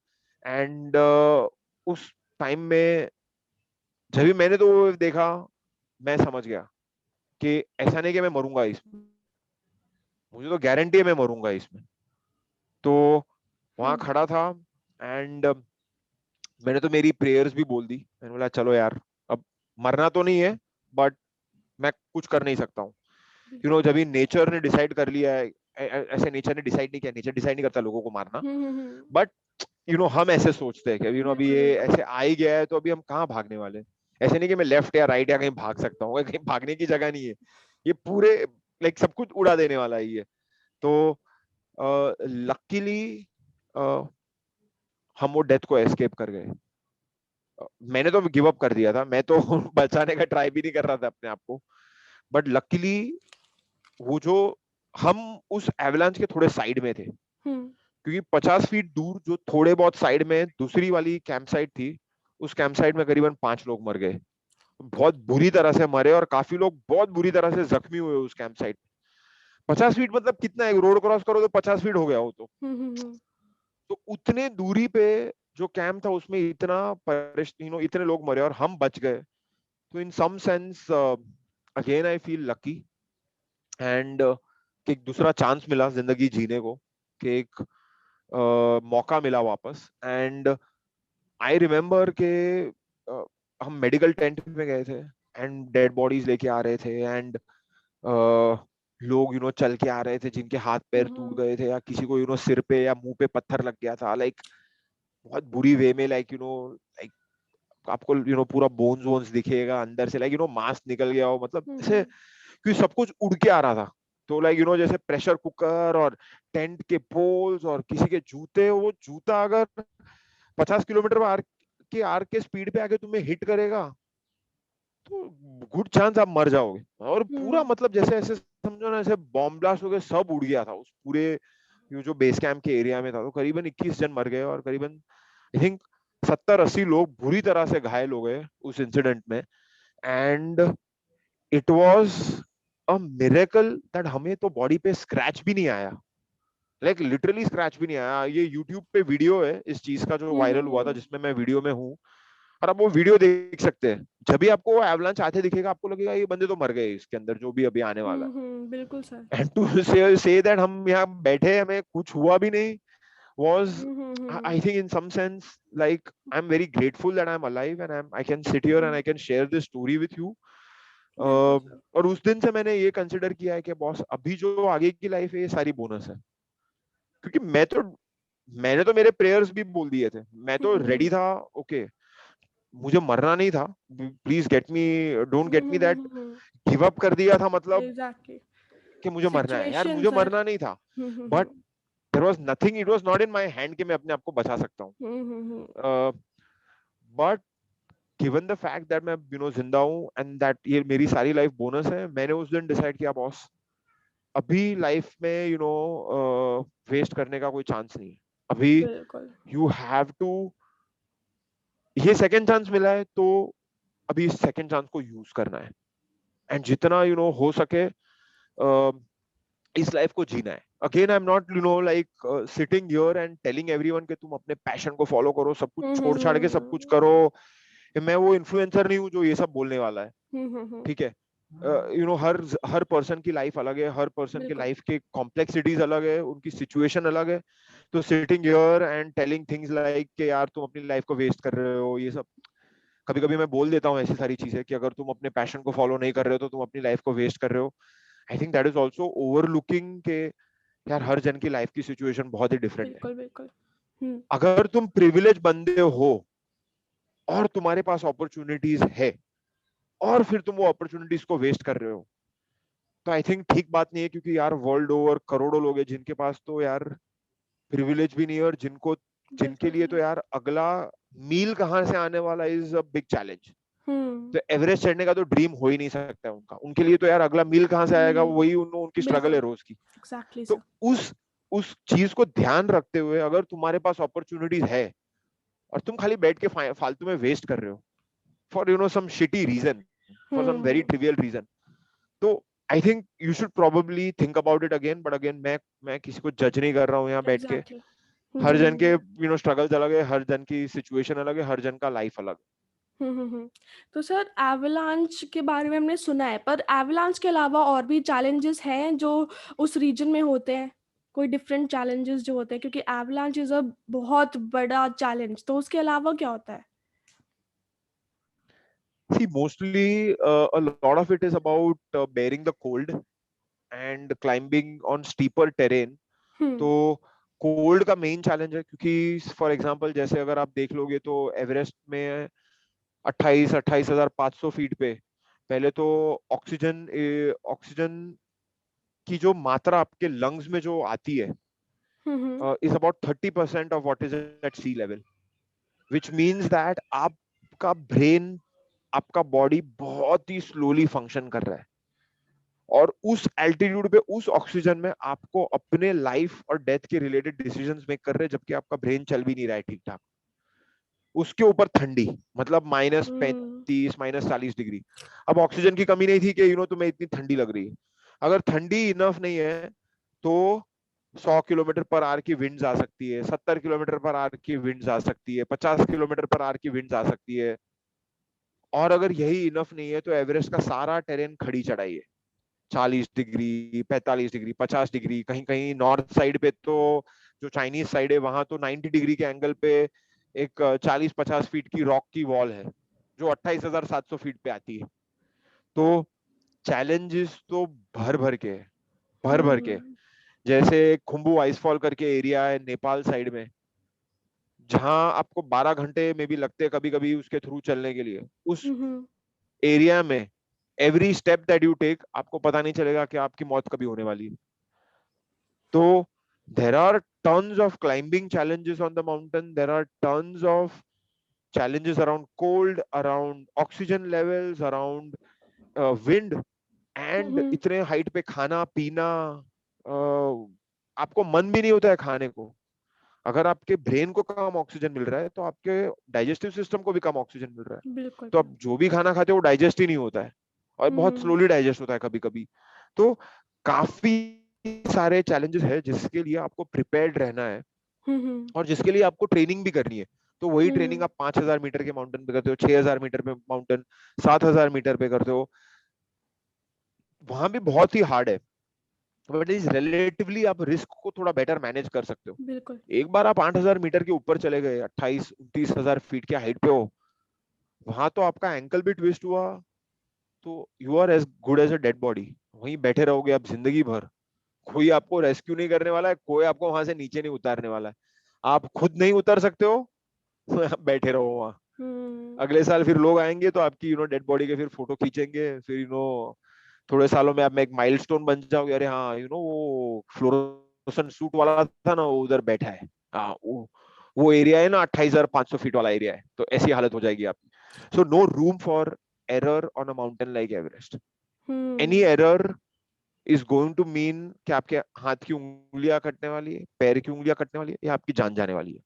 एंड उस टाइम में जब भी मैंने तो वो देखा, मैं समझ गया कि ऐसा नहीं कि मैं मरूंगा इसमें, मुझे तो गारंटी है मैं मरूंगा इसमें। तो वहां खड़ा था, एंड मैंने तो मेरी प्रेयर्स भी बोल दी। मैंने बोला चलो यार, अब मरना तो नहीं है, बट मैं कुछ कर नहीं सकता हूँ। जब नेचर ने डिसाइड कर लिया है, ऐसे नेचर ने डिसाइड नहीं किया, नेचर डिसाइड नहीं करता लोगों को मारना, बट हम ऐसे सोचते हैं कि अभी बिल्कुल ये बिल्कुल। ऐसे आ ही गया है तो अभी हम कहाँ भागने वाले हैं। ऐसे नहीं कि मैं लेफ्ट या राइट या कहीं भाग सकता हूँ, कहीं भागने की जगह नहीं है, ये पूरे लाइक सब कुछ उड़ा देने वाला है ये। तो लकीली हम वो डेथ को एस्केप कर गए। मैंने तो गिव अप कर दिया था, मैं तो बचाने का ट्राई भी नहीं कर रहा था अपने आप को, बट लकीली वो जो हम उस एवलांच के थोड़े साइड में थे, क्योंकि 50 फीट दूर जो थोड़े बहुत साइड में दूसरी वाली कैंप साइट थी, उस कैंप साइट में करीबन 5 लोग मर गए, बहुत बुरी तरह से मरे, और काफी लोग बहुत बुरी तरह से जख्मी हुए उस कैंप साइट। 50 फीट मतलब कितना है, रोड क्रॉस करो तो 50 फीट हो गया हो तो उतने दूरी पे जो कैंप था उसमें इतना इतने लोग मरे और हम बच गए। तो in some sense again I feel lucky, and कि एक दूसरा चांस मिला जिंदगी जीने को, कि एक मौका मिला वापस। एंड आई रिमेम्बर के हम मेडिकल टेंट में गए थे एंड डेड बॉडीज लेके आ रहे थे, एंड लोग चल के आ रहे थे जिनके हाथ पैर टूट गए थे, या किसी को सिर पे या मुंह पे पत्थर लग गया था, लाइक बहुत बुरी वे में, लाइक लाइक आपको पूरा बोन्स वोन्स दिखेगा अंदर से, लाइक मांस निकल गया हो, मतलब ऐसे, क्योंकि सब कुछ उड़ के आ रहा था। तो लाइक जैसे प्रेशर कुकर और टेंट के पोल्स और किसी के जूते, वो जूता अगर 50 किलोमीटर आर के स्पीड पे आके तुम्हें हिट करेगा तो गुड चांस आप मर जाओगे। और पूरा मतलब जैसे ऐसे समझो ना, ऐसे बॉम्ब ब्लास्ट हो गए, सब उड़ गया था उस पूरे जो बेस कैंप के एरिया में था। तो करीबन 21 जन मर गए और करीबन आई थिंक 70-80 लोग बुरी तरह से घायल हो गए उस इंसिडेंट में। And it was a miracle that हमें तो बॉडी पे स्क्रैच भी नहीं आया, लाइक लिटरली स्क्रैच भी नहीं आया। ये यूट्यूब पे वीडियो है इस चीज का जो वायरल हुआ था, जिसमें मैं वीडियो में हूँ, और आप वो वीडियो देख सकते हैं। जब भी आपको एवलांच आते दिखेगा, आपको लगेगा ये बंदे तो मर गए इसके अंदर, जो भी अभी आने वाला बिल्कुल सर। है। एंड टू से दैट हम यहाँ बैठे, हमें कुछ हुआ भी नहीं, was I think in some sense, like I'm very grateful that I'm alive and I can sit here and I can share this story with you. बिल्कुल सर। और उस दिन से मैंने ये कंसिडर किया है कि बॉस, अभी जो आगे की लाइफ है ये सारी बोनस है। क्योंकि मैंने तो मेरे प्रेयर्स भी बोल दिए थे, मैं तो रेडी था, ओके मुझे मरना नहीं था, please get me, don't get me that, give up कर दिया था, मतलब एग्जैक्टली। कि मुझे मरना है यार, सिचुएशन मुझे सर। मरना नहीं था। But there was nothing, it was not in my hand कि मैं अपने आप को बचा सकता हूँ। But given the fact that मैं जिंदा हूँ एंड दैट ये मेरी सारी लाइफ बोनस है, मैंने उस दिन डिसाइड किया बॉस, अभी लाइफ में वेस्ट करने का कोई चांस नहीं है। अभी बिल्कुल। यू हैव टू, ये सेकंड चांस मिला है तो अभी इस सेकंड चांस को यूज करना है, एंड जितना हो सके इस लाइफ को जीना है। Again I am not like sitting here and telling everyone कि तुम अपने पैशन को फॉलो करो, सब कुछ छोड़ छाड़ के सब कुछ करो। मैं वो इन्फ्लुएंसर नहीं हूँ जो ये सब बोलने वाला है, ठीक है। हर पर्सन की लाइफ अलग है, हर पर्सन की बिल्कुल। लाइफ के कॉम्प्लेक्सिटीज अलग है, उनकी सिचुएशन अलग है। तो sitting here and telling things like कि यार तुम अपनी लाइफ को वेस्ट कर रहे हो, ये सब कभी कभी मैं बोल देता हूँ ऐसी सारी चीजें कि अगर तुम अपने पैशन को फॉलो नहीं कर रहे हो तो तुम अपनी लाइफ को वेस्ट कर रहे हो। I think that is also overlooking के यार हर जन की लाइफ की सिचुएशन बहुत ही डिफरेंट है। बिल्कुल बिल्कुल। अगर तुम प्रिविलेज बंदे हो और तुम्हारे पास अपॉर्चुनिटीज है और फिर तुम वो अपॉर्चुनिटीज को वेस्ट कर रहे हो, तो आई थिंक ठीक बात नहीं है। क्योंकि यार वर्ल्ड ओवर करोड़ों लोग हैं जिनके पास तो यार प्रिविलेज भी नहीं है, और जिनके बिल्कुल लिए तो सर। यार अगला मील कहाँ से आने वाला इज अ बिग चैलेंज। हम्म। तो एवरेस्ट चढ़ने का तो ड्रीम हो ही नहीं सकता है उनका, उनके लिए तो यार अगला मील कहाँ से आएगा, मिल। वही उनकी स्ट्रगल बिल्कुल। है रोज की। एग्जैक्टली तो सर। उस चीज को ध्यान रखते हुए अगर तुम्हारे पास अपॉर्चुनिटीज है और तुम खाली बैठ के फालतू में वेस्ट कर रहे हो for some shitty reason, for some very trivial reason, तो I think you should probably think about it again. But again मैं किसी को जज नहीं कर रहा हूँ यहाँ बैठ के। एग्जैक्टली। हर जन के स्ट्रगल्स अलग है, हर जन की सिचुएशन अलग है, हर जन का लाइफ अलग है। तो सर एवलांच के बारे में हमने सुना है, पर एवलांच के अलावा और भी चैलेंजेस हैं जो उस रीजन में होते हैं? कोई डिफरेंट चैलेंजेस जो होते हैं, क्योंकि एवलांच इज अ बहुत बड़ा चैलेंज, तो उसके अलावा क्या होता है? See, mostly a lot of it is about bearing the cold and climbing on steeper terrain. हम्म। तो कोल्ड का मेन चैलेंज है, क्योंकि फॉर एग्जांपल जैसे अगर आप देख लोगे तो एवरेस्ट में 28,500 फीट पे पहले तो ऑक्सीजन की जो मात्रा आपके लंग्स में जो आती है is about 30% of what is at sea level, which means that आपका ब्रेन, आपका बॉडी बहुत ही स्लोली फंक्शन कर रहा है। और उस एल्टीट्यूड पे उस ऑक्सीजन में आपको अपने लाइफ और डेथ के रिलेटेड डिसीजंस मेक कर रहे हैं, जबकि आपका ब्रेन चल भी नहीं रहा है ठीक ठाक। उसके ऊपर ठंडी, मतलब माइनस हम्म 35 -40 डिग्री। अब ऑक्सीजन की कमी नहीं थी कि तुम्हें इतनी ठंडी लग रही है। अगर ठंडी इनफ नहीं है तो 100 किलोमीटर पर आवर की विंड्स आ सकती है, 70 किलोमीटर पर आवर की विंड्स आ सकती है, 50 किलोमीटर पर आवर की विंड्स आ सकती है। और अगर यही इनफ नहीं है तो एवरेस्ट का सारा टेरेन खड़ी चढ़ाई है, 40 डिग्री, 45 डिग्री, 50 डिग्री, कहीं कहीं नॉर्थ साइड पे तो, जो चाइनीज साइड है वहां तो 90 डिग्री के एंगल पे एक 40-50 फीट की रॉक की वॉल है जो 28,700 फीट पे आती है। तो चैलेंजेस तो भर भर के है, भर भर के। हम्म जैसे खुम्बू आइसफॉल करके एरिया है नेपाल साइड में, जहां आपको 12 घंटे में भी लगते हैं कभी कभी उसके थ्रू चलने के लिए। उस हम्म एरिया में every step that you take आपको पता नहीं चलेगा कि आपकी मौत कभी होने वाली है। तो there are tons of climbing challenges on the mountain. There are tons of challenges around cold, around oxygen levels, around wind, and हम्म इतने हाइट पे खाना पीना, आपको मन भी नहीं होता है खाने को। अगर आपके ब्रेन को कम ऑक्सीजन मिल रहा है तो आपके डाइजेस्टिव सिस्टम को भी कम ऑक्सीजन मिल रहा है। बिल्कुल तो आप बिल्कुल जो भी खाना खाते हो वो डाइजेस्ट ही नहीं होता है, और बहुत हम्म स्लोली डाइजेस्ट होता है कभी कभी। तो काफी सारे चैलेंजेस है जिसके लिए आपको प्रिपेयर्ड रहना है, हम्म और जिसके लिए आपको ट्रेनिंग भी करनी है। तो वही ट्रेनिंग हम्म आप 5,000 मीटर के माउंटेन पे करते हो, 6,000 मीटर पे माउंटेन, 7,000 मीटर पे करते हो, वहां भी बहुत ही हार्ड है। बट इज रिलेटिवली आप रिस्क को थोड़ा बेटर मैनेज कर सकते हो। बिल्कुल एक बार आप 8,000 मीटर के ऊपर चले गए, 28-29 हजार फीट के हाइट पे हो, वहां तो आपका एंकल भी ट्विस्ट हुआ तो you are as good as a dead body. वहीं बैठे रहोगे आप जिंदगी भर। कोई आपको रेस्क्यू नहीं करने वाला है, कोई आपको वहां से नीचे नहीं उतारने वाला है। आप खुद नहीं उतर सकते हो तो आप बैठे रहो वहां। हम्म अगले साल फिर लोग आएंगे तो आपकी डेड बॉडी के फिर फोटो खींचेंगे, फिर थोड़े सालों में आप में एक माइलस्टोन बन जाओगे, अरे हाँ वो फ्लोरोसेंट सूट वाला था ना वो उधर बैठा है। हाँ वो एरिया है ना 28,500 फीट वाला एरिया है, तो ऐसी हालत हो जाएगी आपकी। So no room for error on a mountain like Everest. Any hmm error is going to mean कि आपके हाथ की उंगलियां कटने वाली है, पैर की उंगलियां कटने वाली है, या आपकी जान जाने वाली है।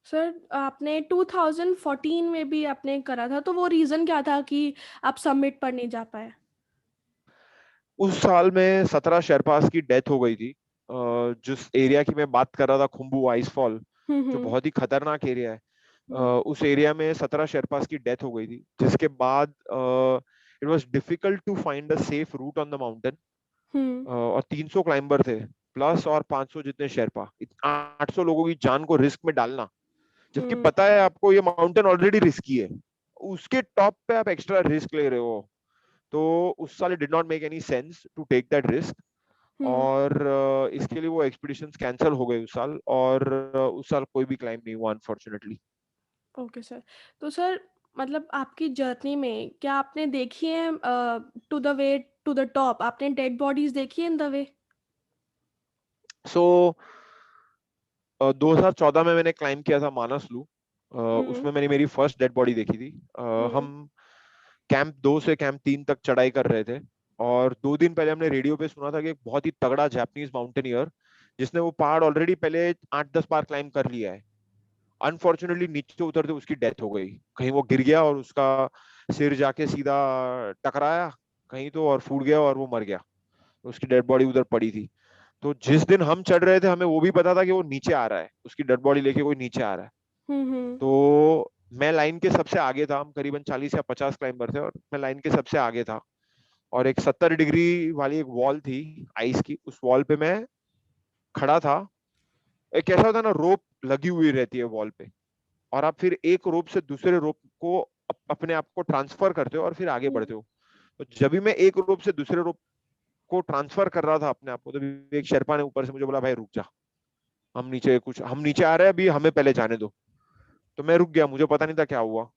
सर आपने 2014 में भी आपने करा था, तो वो रीज़न क्या था कि आप समिट पर नहीं जा पाए? उस साल में 17 शेरपास की डेथ हो गई थी। जिस एरिया की मैं बात कर रहा था, खुम्बू आइसफॉल, जो हम्म बहुत ही खतरनाक एरिया है, हम्म उस एरिया में 17 शेरपास की डेथ हो गई थी, जिसके बाद it was difficult to find a safe route on the mountain. Hmm और 300 क्लाइंबर थे प्लस, और 500 जितने शेरपा, 800 लोगों की जान को रिस्क में डालना, जबकि हम्म पता है आपको ये माउंटेन ऑलरेडी रिस्की है, उसके टॉप पे आप एक्स्ट्रा रिस्क ले रहे हो। तो उस साल it did not make any sense to take that risk. Hmm और इसके लिए वो एक्सपीडिशंस कैंसिल हो गए उस साल, और उस साल कोई भी क्लाइंब नहीं हुआ अनफॉर्चुनेटली। Okay sir. तो सर मतलब आपकी जर्नी में क्या आपने देखी है to the way to the top, आपने डेड बॉडीज देखी है इन द वे? सो 2014 में मैंने क्लाइंब किया था मानसलू। हम्म उसमें मैंने मेरी फर्स्ट डेड बॉडी देखी थी। हम्म हम कैंप 2 से कैंप 3 तक चढ़ाई कर रहे थे, और 2 दिन पहले हमने रेडियो पे सुना था कि एक बहुत ही तगड़ा जापानीज माउंटेनियर, जिसने वो पहाड़ ऑलरेडी पहले 8-10 बार क्लाइंब कर लिया है, अनफॉर्चुनेटली नीचे उतरते उसकी डेथ हो गई। कहीं वो गिर गया और उसका सिर जाके सीधा टकराया कहीं तो, और फूट गया और वो मर गया। उसकी डेड बॉडी उधर पड़ी थी। तो जिस दिन हम चढ़ रहे थे हमें वो भी पता था कि वो नीचे आ रहा है, उसकी डेड बॉडी लेके कोई नीचे आ रहा है। हम्म तो मैं लाइन के सबसे आगे था, हम करीबन 40 या 50 क्लाइंबर थे, और मैं लाइन के सबसे आगे था। और एक 70 डिग्री वाली एक वॉल थी आइस की, उस वॉल पे मैं खड़ा था। एक ऐसा होता है ना, रोप लगी हुई रहती है वॉल पे, और आप फिर एक रोप से दूसरे रोप को अपने आप को ट्रांसफर करते हो और फिर आगे बढ़ते हो। तो जब भी मैं एक रोप से दूसरे रोप को ट्रांसफर कर रहा था अपने आप को, तो एक शेरपा ने ऊपर से मुझे बोला, भाई रुक जा, हम नीचे आ रहे हैं, अभी हमें पहले जाने दो। तो मैं रुक गया, मुझे पता नहीं था क्या हुआ।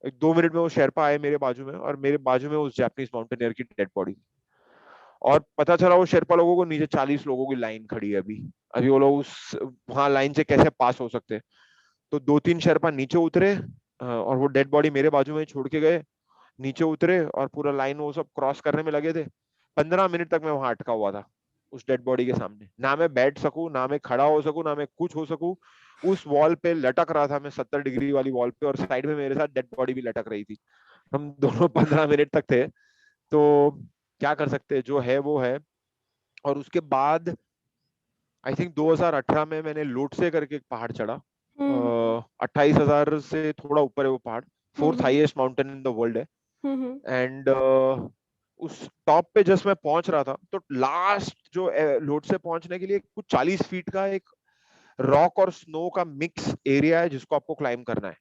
एक 2 मिनट में वो शेरपा आए मेरे बाजू में, और मेरे बाजू में उस जापानीज माउंटेनियर की डेड बॉडी। और पता चला वो शेरपा लोगों को नीचे 40 लोगों की लाइन खड़ी है अभी। अभी वो लोग उस वहां लाइन से कैसे पास हो सकते हैं। तो 2-3 शेरपा नीचे उतरे, और वो डेड बॉडी मेरे बाजू में छोड़ के गए। नीचे उतरे और पूरा लाइन वो सब क्रॉस करने में लगे थे। 15 मिनट तक मैं वहां अटका हुआ था उस डेड बॉडी के सामने। ना मैं बैठ सकूं, ना मैं खड़ा हो सकूं, ना मैं कुछ हो सकूं। उस वॉल पे लटक रहा था मैं, 70 डिग्री वाली वॉल पे, और साइड में मेरे साथ डेड बॉडी भी लटक रही थी। हम दोनों 15 मिनट तक थे। तो क्या कर सकते हैं, जो है वो है। और उसके बाद आई थिंक 2018 में मैंने लोटसे करके एक पहाड़ चढ़ा। हम्म 28,000 से थोड़ा ऊपर है वो पहाड़। Fourth hmm highest mountain in the world है। हम्म एंड उस टॉप पे जस्ट मैं पहुंच रहा था, तो लास्ट जो लोटसे पहुंचने के लिए कुछ 40 फीट का एक रॉक और स्नो का मिक्स एरिया है जिसको आपको क्लाइम करना है।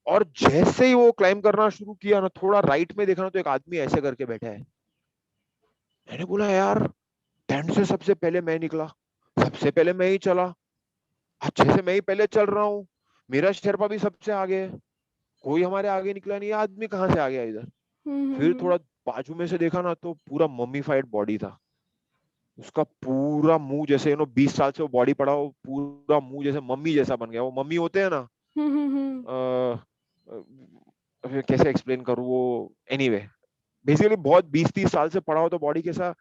और जैसे ही वो क्लाइम करना शुरू किया ना, थोड़ा राइट में देखा ना, तो एक आदमी ऐसे करके बैठा है। मैंने बोला यार, टेंट से सबसे पहले मैं निकला, सबसे पहले मैं ही चला, अच्छे से मैं ही पहले चल रहा हूँ, मेरा शेरपा भी सबसे आगे है, कोई हमारे आगे निकला नहीं, ये आदमी कहाँ से आ गया इधर। फिर हम्म थोड़ा बाजू में से देखा ना, तो पूरा मम्मीफाइड बॉडी था। उसका पूरा मुंह जैसे 20 साल से वो बॉडी पड़ा हो, पूरा मुंह जैसे मम्मी जैसा बन गया। वो मम्मी होते हैं ना, हम्म कैसे एक्सप्लेन करूँ वो। एनीवे, बेसिकली बहुत 20-30 साल से पड़ा हो तो बॉडी कैसा।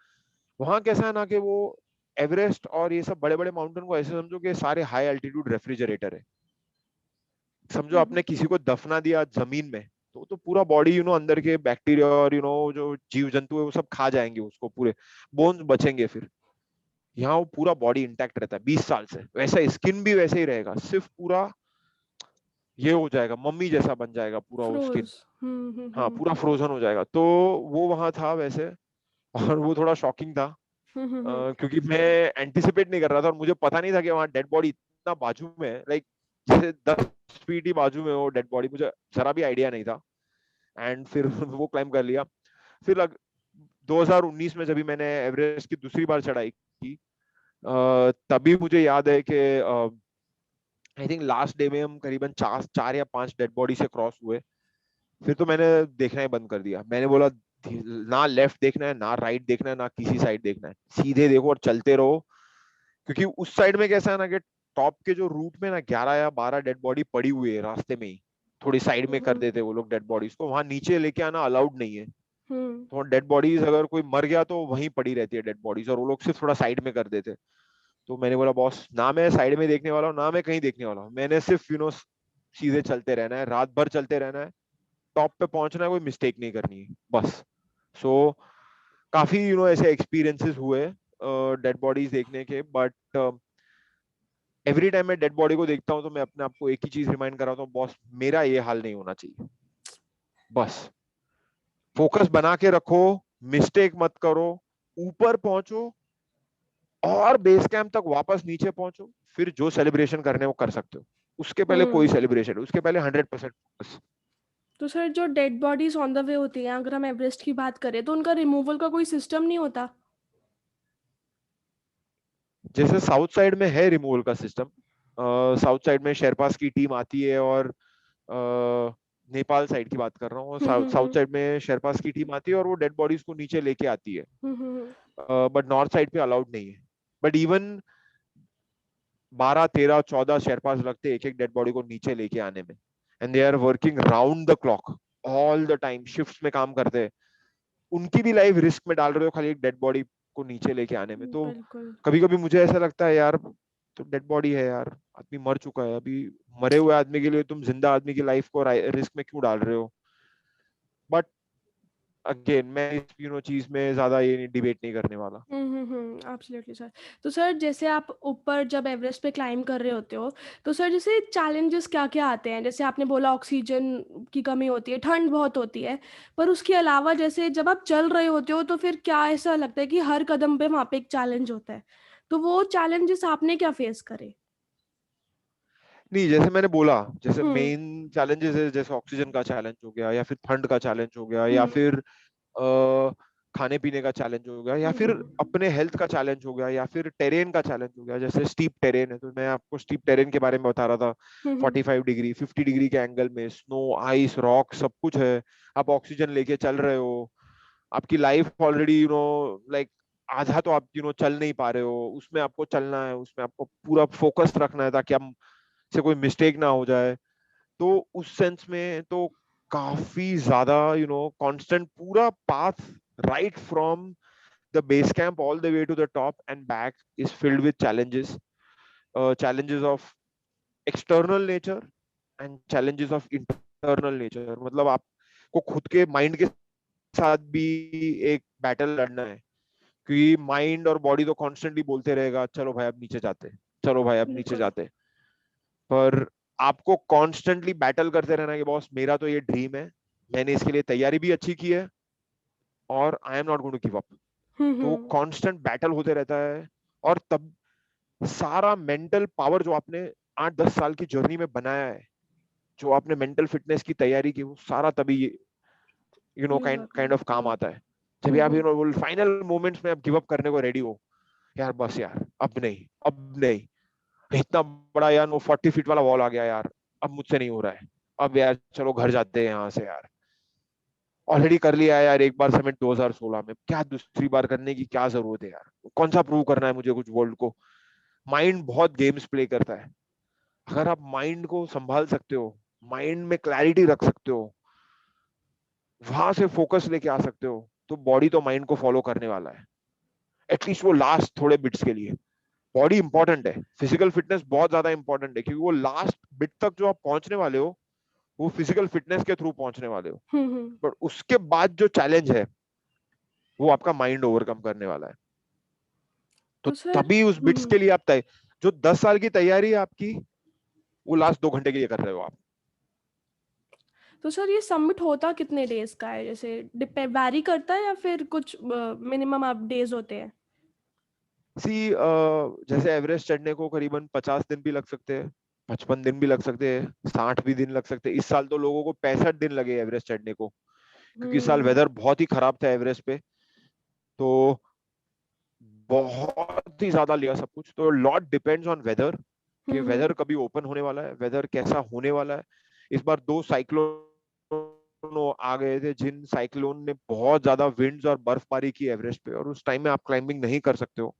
वहां कैसा है ना कि वो एवरेस्ट और ये सब बड़े बड़े माउंटेन को ऐसे समझो कि सारे हाई एल्टीट्यूड रेफ्रिजरेटर है। समझो आपने किसी को दफना दिया जमीन में, तो पूरा बॉडी अंदर के बैक्टीरिया और जो जीव जंतु है वो सब खा जाएंगे उसको, पूरे बोन्स बचेंगे। फिर यहाँ वो पूरा बॉडी इंटैक्ट रहता है 20 साल से, वैसा स्किन भी वैसे ही रहेगा, सिर्फ पूरा ये हो जाएगा, मम्मी जैसा बन जाएगा पूरा वो स्किन। फ्रोज हाँ, पूरा फ्रोजन हो जाएगा। तो वो वहां था वैसे। और वो थोड़ा शॉकिंग था, क्योंकि मैं एंटिसिपेट नहीं कर रहा था, और मुझे पता नहीं था कि वहां डेड बॉडी इतना बाजू में है, लाइक जैसे 10 फीट ही बाजू में वो डेड बॉडी, मुझे जरा भी आइडिया नहीं था। एंड फिर वो क्लाइम कर लिया। फिर 2019 में जब भी मैंने एवरेस्ट की दूसरी बार चढ़ाई की, तभी मुझे याद है कि आई थिंक लास्ट डे में हम करीबन 4 या 5 डेड बॉडी से क्रॉस हुए। फिर तो मैंने देखना ही बंद कर दिया। मैंने बोला ना लेफ्ट देखना है, ना राइट देखना है, ना किसी साइड देखना है, सीधे देखो और चलते रहो। क्योंकि उस साइड में कैसा है ना कि टॉप के जो रूट में ना 11 या 12 डेड बॉडी पड़ी हुई है रास्ते में ही, थोड़ी साइड में कर देते वो लोग डेड बॉडीज को, वहां नीचे लेके आना अलाउड नहीं है। तो डेड बॉडीज अगर कोई मर गया तो वहीं पड़ी रहती है डेड बॉडीज, और वो लोग सिर्फ थोड़ा साइड में कर देते। तो मैंने बोला बॉस, ना मैं साइड में देखने वाला हूँ, ना मैं कहीं देखने वाला हूँ, मैंने सिर्फ सीधे चलते रहना है, रात भर चलते रहना है, टॉप पे पहुंचना है, कोई मिस्टेक नहीं करनी है बस। सो काफी ऐसे एक्सपीरियंसेस हुए डेड बॉडीज देखने के। बट एवरी टाइम मैं डेड बॉडी को देखता हूँ तो मैं अपने आप को एक ही चीज रिमाइंड कराता हूँ, बॉस मेरा ये हाल नहीं होना चाहिए। बस फोकस बना के रखो, मिस्टेक मत करो, ऊपर पहुंचो, और बेस कैंप तक वापस नीचे पहुंचो। फिर जो सेलिब्रेशन करने वो कर सकते हो, उसके पहले कोई हम्म सेलिब्रेशन, उसके पहले 100% फोकस। तो सर जो dead bodies on the way होती हैं, अगर हम एवरेस्ट की बात करें, तो उनका रिमूवल का कोई सिस्टम नहीं होता? जैसे साउथ साइड में है रिमूवल का सिस्टम। साउथ साइड में शेरपास की टीम आती है, और नेपाल साइड की बात कर रहा हूँ, साउथ साइड में शेरपास की टीम आती है और वो डेड बॉडीज को नीचे लेके आती है। हम्म बट नॉर्थ साइड पे अलाउड नहीं है। बट इवन 12, 13, 14 शेरपास लगते एक एक डेड बॉडी को नीचे लेके आने में। And they are working round the clock, all the time, shifts में काम करते हैं। उनकी भी लाइफ रिस्क में डाल रहे हो खाली एक डेड बॉडी को नीचे लेके आने में। तो बिल्कुल। कभी कभी मुझे ऐसा लगता है यार, तो डेड बॉडी है यार, आदमी मर चुका है, अभी मरे हुए आदमी के लिए तुम जिंदा आदमी की लाइफ को रिस्क में क्यों डाल रहे हो। बट अगेन मैं इस चीज में ज्यादा ये डिबेट नहीं करने वाला। Absolutely sir. तो सर जैसे आप ऊपर जब एवरेस्ट पे क्लाइंब कर रहे होते हो, तो सर जैसे चैलेंजेस क्या क्या आते हैं? जैसे आपने बोला ऑक्सीजन की कमी होती है, ठंड बहुत होती है, पर उसके अलावा जैसे जब आप चल रहे होते हो तो फिर क्या ऐसा लगता है कि हर कदम पे वहाँ पे एक चैलेंज होता है? तो वो चैलेंजेस आपने क्या फेस करे? नहीं, जैसे मैंने बोला, जैसे हम्म मेन चैलेंजेस है, जैसे ऑक्सीजन का चैलेंज हो गया, या फिर ठंड का चैलेंज हो गया, या हम्म फिर खाने पीने का चैलेंज हो गया, या फिर हम्म अपने हेल्थ का चैलेंज हो गया, या फिर टेरेन का चैलेंज हो गया। जैसे स्टीप टेरेन है, तो मैं आपको स्टीप टेरेन के बारे में बता रहा था। हम्म 45 डिग्री 50 डिग्री के एंगल में स्नो, आइस, रॉक सब कुछ है। आप ऑक्सीजन लेके चल रहे हो, आपकी लाइफ ऑलरेडी लाइक आधा तो आप चल नहीं पा रहे हो, उसमें आपको चलना है, उसमें आपको पूरा फोकस रखना है ताकि हम से कोई मिस्टेक ना हो जाए। तो उस सेंस में तो काफी ज्यादा कांस्टेंट पूरा path, right from the base camp all the way to the top and back is filled with challenges, challenges of external nature and challenges of internal nature. मतलब आपको खुद के माइंड के साथ भी एक बैटल लड़ना है, क्योंकि माइंड और बॉडी तो कॉन्स्टेंटली बोलते रहेगा चलो भाई अब नीचे जाते, चलो भाई अब नीचे बिल्कुल। जाते, पर आपको कॉन्स्टेंटली बैटल करते रहना कि बॉस मेरा तो ये ड्रीम है, मैंने इसके लिए तैयारी भी अच्छी की है और I am not going to give up. तो वो हम्म। कांस्टेंट बैटल होते रहता है। और तब सारा मेंटल पावर जो आपने 8-10 साल की जर्नी में बनाया है, जो आपने मेंटल फिटनेस की तैयारी की, वो सारा तभी यूज काइंड होता है। काइंड ऑफ काम आता है। जब आप हम्म। फाइनल मोमेंट्स में आप गिव अप करने को रेडी हो, यार बस यार अब नहीं, अब नहीं, इतना बड़ा यार वो 40 फीट वाला वॉल आ गया यार, अब मुझसे नहीं हो रहा है, अब यार चलो घर जाते हैं यहाँ से यार, ऑलरेडी कर लिया है यार एक बार समिट 2016 में, क्या दूसरी बार करने की क्या जरूरत है यार, कौन सा प्रूव करना है मुझे कुछ वर्ल्ड को। माइंड बहुत गेम्स प्ले करता है। अगर आप माइंड को संभाल सकते हो, माइंड में क्लैरिटी रख सकते हो, वहां से फोकस लेके आ सकते हो, तो बॉडी तो माइंड को फॉलो करने वाला है, एटलीस्ट वो लास्ट थोड़े बिट्स के लिए। बॉडी इंपॉर्टेंट है, फिजिकल फिटनेस बहुत ज्यादा इंपॉर्टेंट है, क्योंकि वो लास्ट बिट तक जो आप पहुंचने वाले हो, वो फिजिकल फिटनेस के थ्रू पहुंचने वाले हो। हम्म। पर उसके बाद जो चैलेंज है, वो आपका माइंड ओवरकम करने वाला है। तो तो सर तभी उस बिट्स के लिए आप तय, जो 10 साल की तैयारी है आपकी, वो लास्ट 2 घंटे के लिए कर रहे हो आप। तो सर ये सबमिट होता कितने डेज का है, जैसे डिपेंड वैरी करता है या फिर कुछ मिनिमम आप डेज होते हैं? सी जैसे एवरेस्ट चढ़ने को करीबन 50 दिन भी लग सकते हैं, 55 दिन भी लग सकते हैं, 60 भी दिन लग सकते हैं। इस साल तो लोगों को 65 दिन लगे एवरेस्ट चढ़ने को, क्योंकि इस साल हम्म। वेदर बहुत ही खराब था एवरेस्ट पे। तो बहुत ही ज्यादा लिया सब कुछ, तो लॉट डिपेंड्स ऑन वेदर, कि वेदर हम्म। कभी ओपन होने वाला है, वेदर कैसा होने वाला है। इस बार 2 साइक्लोन आ गए थे, जिन साइक्लोन ने बहुत ज्यादा विंड्स और बर्फबारी की एवरेस्ट पे, और उस टाइम में आप क्लाइंबिंग नहीं कर सकते हो।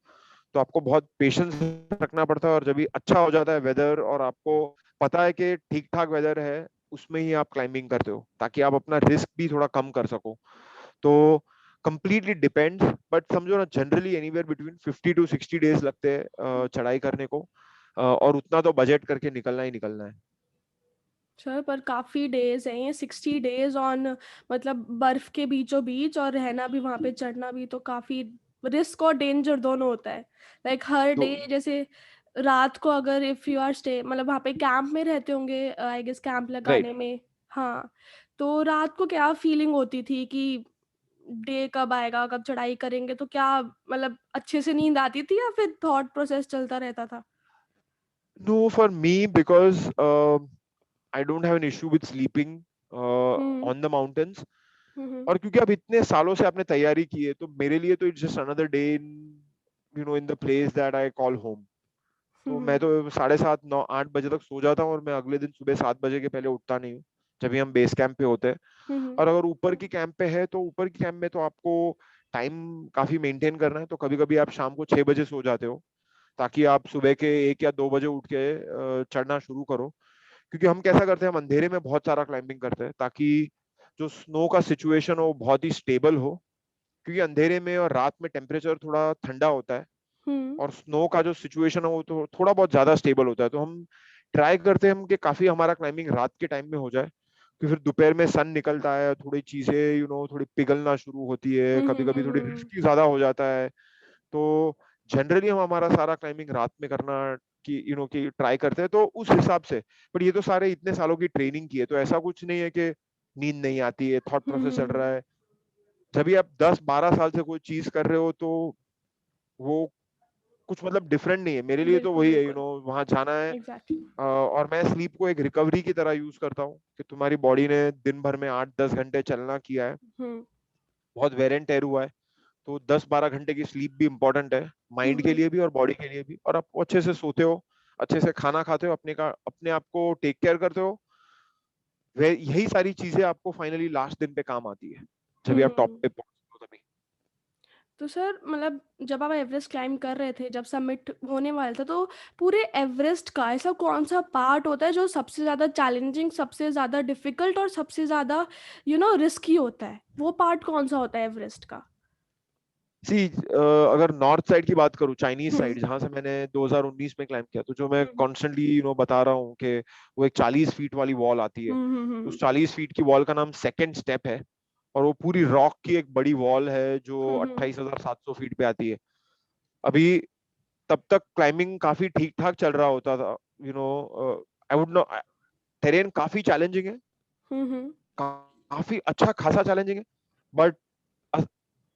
तो आपको बहुत पेशेंस रखना पड़ता है, और जब भी अच्छा हो जाता है वेदर और आपको पता है कि ठीक ठाक वेदर है, उसमें ही आप क्लाइंबिंग करते हो, ताकि आप अपना रिस्क भी थोड़ा कम कर सको। तो कंप्लीटली डिपेंड्स, बट समझो ना generally anywhere between 50 to 60 days लगते हैं चढ़ाई करने को, और उतना तो बजट करके निकलना ही निकलना है। सर पर काफी डेज हैं ये, 60 डेज ऑन, मतलब बर्फ के बीचों बीच, और रहना भी वहां पे, चढ़ना भी, तो काफी रिस्क और डेंजर दोनों होता है। लाइक हर तो डे, जैसे रात को अगर इफ यू आर स्टे, मतलब वहां पे कैंप में रहते होंगे आई गेस, कैंप राइट, लगाने में। हाँ। तो रात को क्या फीलिंग होती थी कि डे कब आएगा, कब चढ़ाई करेंगे, तो क्या मतलब अच्छे से नींद आती थी या फिर थॉट प्रोसेस चलता रहता था? No for me because I don't have an issue with sleeping hmm. On the mountains. Hmm. और क्योंकि अब इतने सालों से आपने तैयारी की है, तो मेरे लिए तो it's just another day in in the place that I call home. तो मैं हम्म। तो 7:30, 9, 8 बजे तक सो जाता हूँ, और मैं अगले दिन सुबह 7 बजे के पहले उठता नहीं हूँ, जब भी हम बेस कैंप पे होते हैं। हम्म। और अगर ऊपर की कैंप पे है, तो ऊपर की कैंप में तो आपको टाइम काफी मेंटेन करना है, तो कभी कभी आप शाम को 6 बजे सो जाते हो, ताकि आप सुबह के 1 या 2 बजे उठ के चढ़ना शुरू करो। क्योंकि हम कैसा करते हैं, हम अंधेरे में बहुत सारा क्लाइंबिंग करते हैं, ताकि जो स्नो का सिचुएशन हो बहुत ही स्टेबल हो, क्योंकि अंधेरे में और रात में टेम्परेचर थोड़ा ठंडा होता है, हम्म। और स्नो का जो सिचुएशन है वो तो थोड़ा बहुत ज्यादा स्टेबल होता है। तो हम ट्राई करते हैं हम कि काफी हमारा क्लाइंबिंग रात के टाइम में हो जाए, कि फिर दोपहर में सन निकलता है, थोड़ी चीजें थोड़ी पिघलना शुरू होती है, कभी कभी थोड़ी हम्म। रिस्की ज्यादा हो जाता है। तो जनरली हम हमारा सारा क्लाइंबिंग रात में करना की की ट्राई करते हैं, तो उस हिसाब से। बट ये तो सारे इतने सालों की ट्रेनिंग की है, तो ऐसा कुछ नहीं है कि नींद नहीं आती है, थॉट प्रोसेस चल रहा हम्म। है। जब भी आप 10-12 साल से कोई चीज कर रहे हो, तो वो कुछ मतलब डिफरेंट नहीं है। मेरे लिए तो बिल्कुल वही है, बिल्कुल। वहां जाना है। एग्जैक्टली। और मैं स्लीप को एक रिकवरी की तरह यूज करता हूँ, कि तुम्हारी बॉडी ने दिन भर में 8-10 घंटे चलना किया है, हम्म। बहुत वेर एंड टेयर हुआ है, तो 10-12 घंटे की स्लीप भी इंपॉर्टेंट है, माइंड के हम्म। लिए भी और बॉडी के लिए भी। और आप अच्छे से सोते हो, अच्छे से खाना खाते हो, अपने आप को टेक केयर करते हो, वे यही सारी चीजें आपको फाइनली लास्ट दिन पे काम आती है, जब भी आप टॉप हम्म। पे पहुंचते हो तभी। तो सर मतलब जब आप एवरेस्ट क्लाइंब कर रहे थे, जब सबमिट होने वाला था, तो पूरे एवरेस्ट का ऐसा कौन सा पार्ट होता है जो सबसे ज़्यादा चैलेंजिंग, सबसे ज़्यादा डिफिकल्ट और सबसे ज़्यादा रिस्की होता है? वो पार्ट कौन सा होता है एवरेस्ट का? सी अगर नॉर्थ साइड की बात करूँ, चाइनीज हम्म साइड, जहां से मैंने 2019 में क्लाइंब किया, तो जो मैं हम्म कॉन्स्टेंटली बता रहा हूँ कि वो एक 40 फीट वाली वॉल आती है। तो हम्म उस 40 फीट की वॉल का नाम सेकंड स्टेप है, और वो पूरी रॉक की एक बड़ी वॉल है जो हम्म 28,700 फीट पे आती है। अभी तब तक क्लाइंबिंग काफी ठीक ठाक चल रहा होता था, आई वुड नो, टेरेन काफी चैलेंजिंग है, हम्म काफी अच्छा खासा चैलेंजिंग है। बट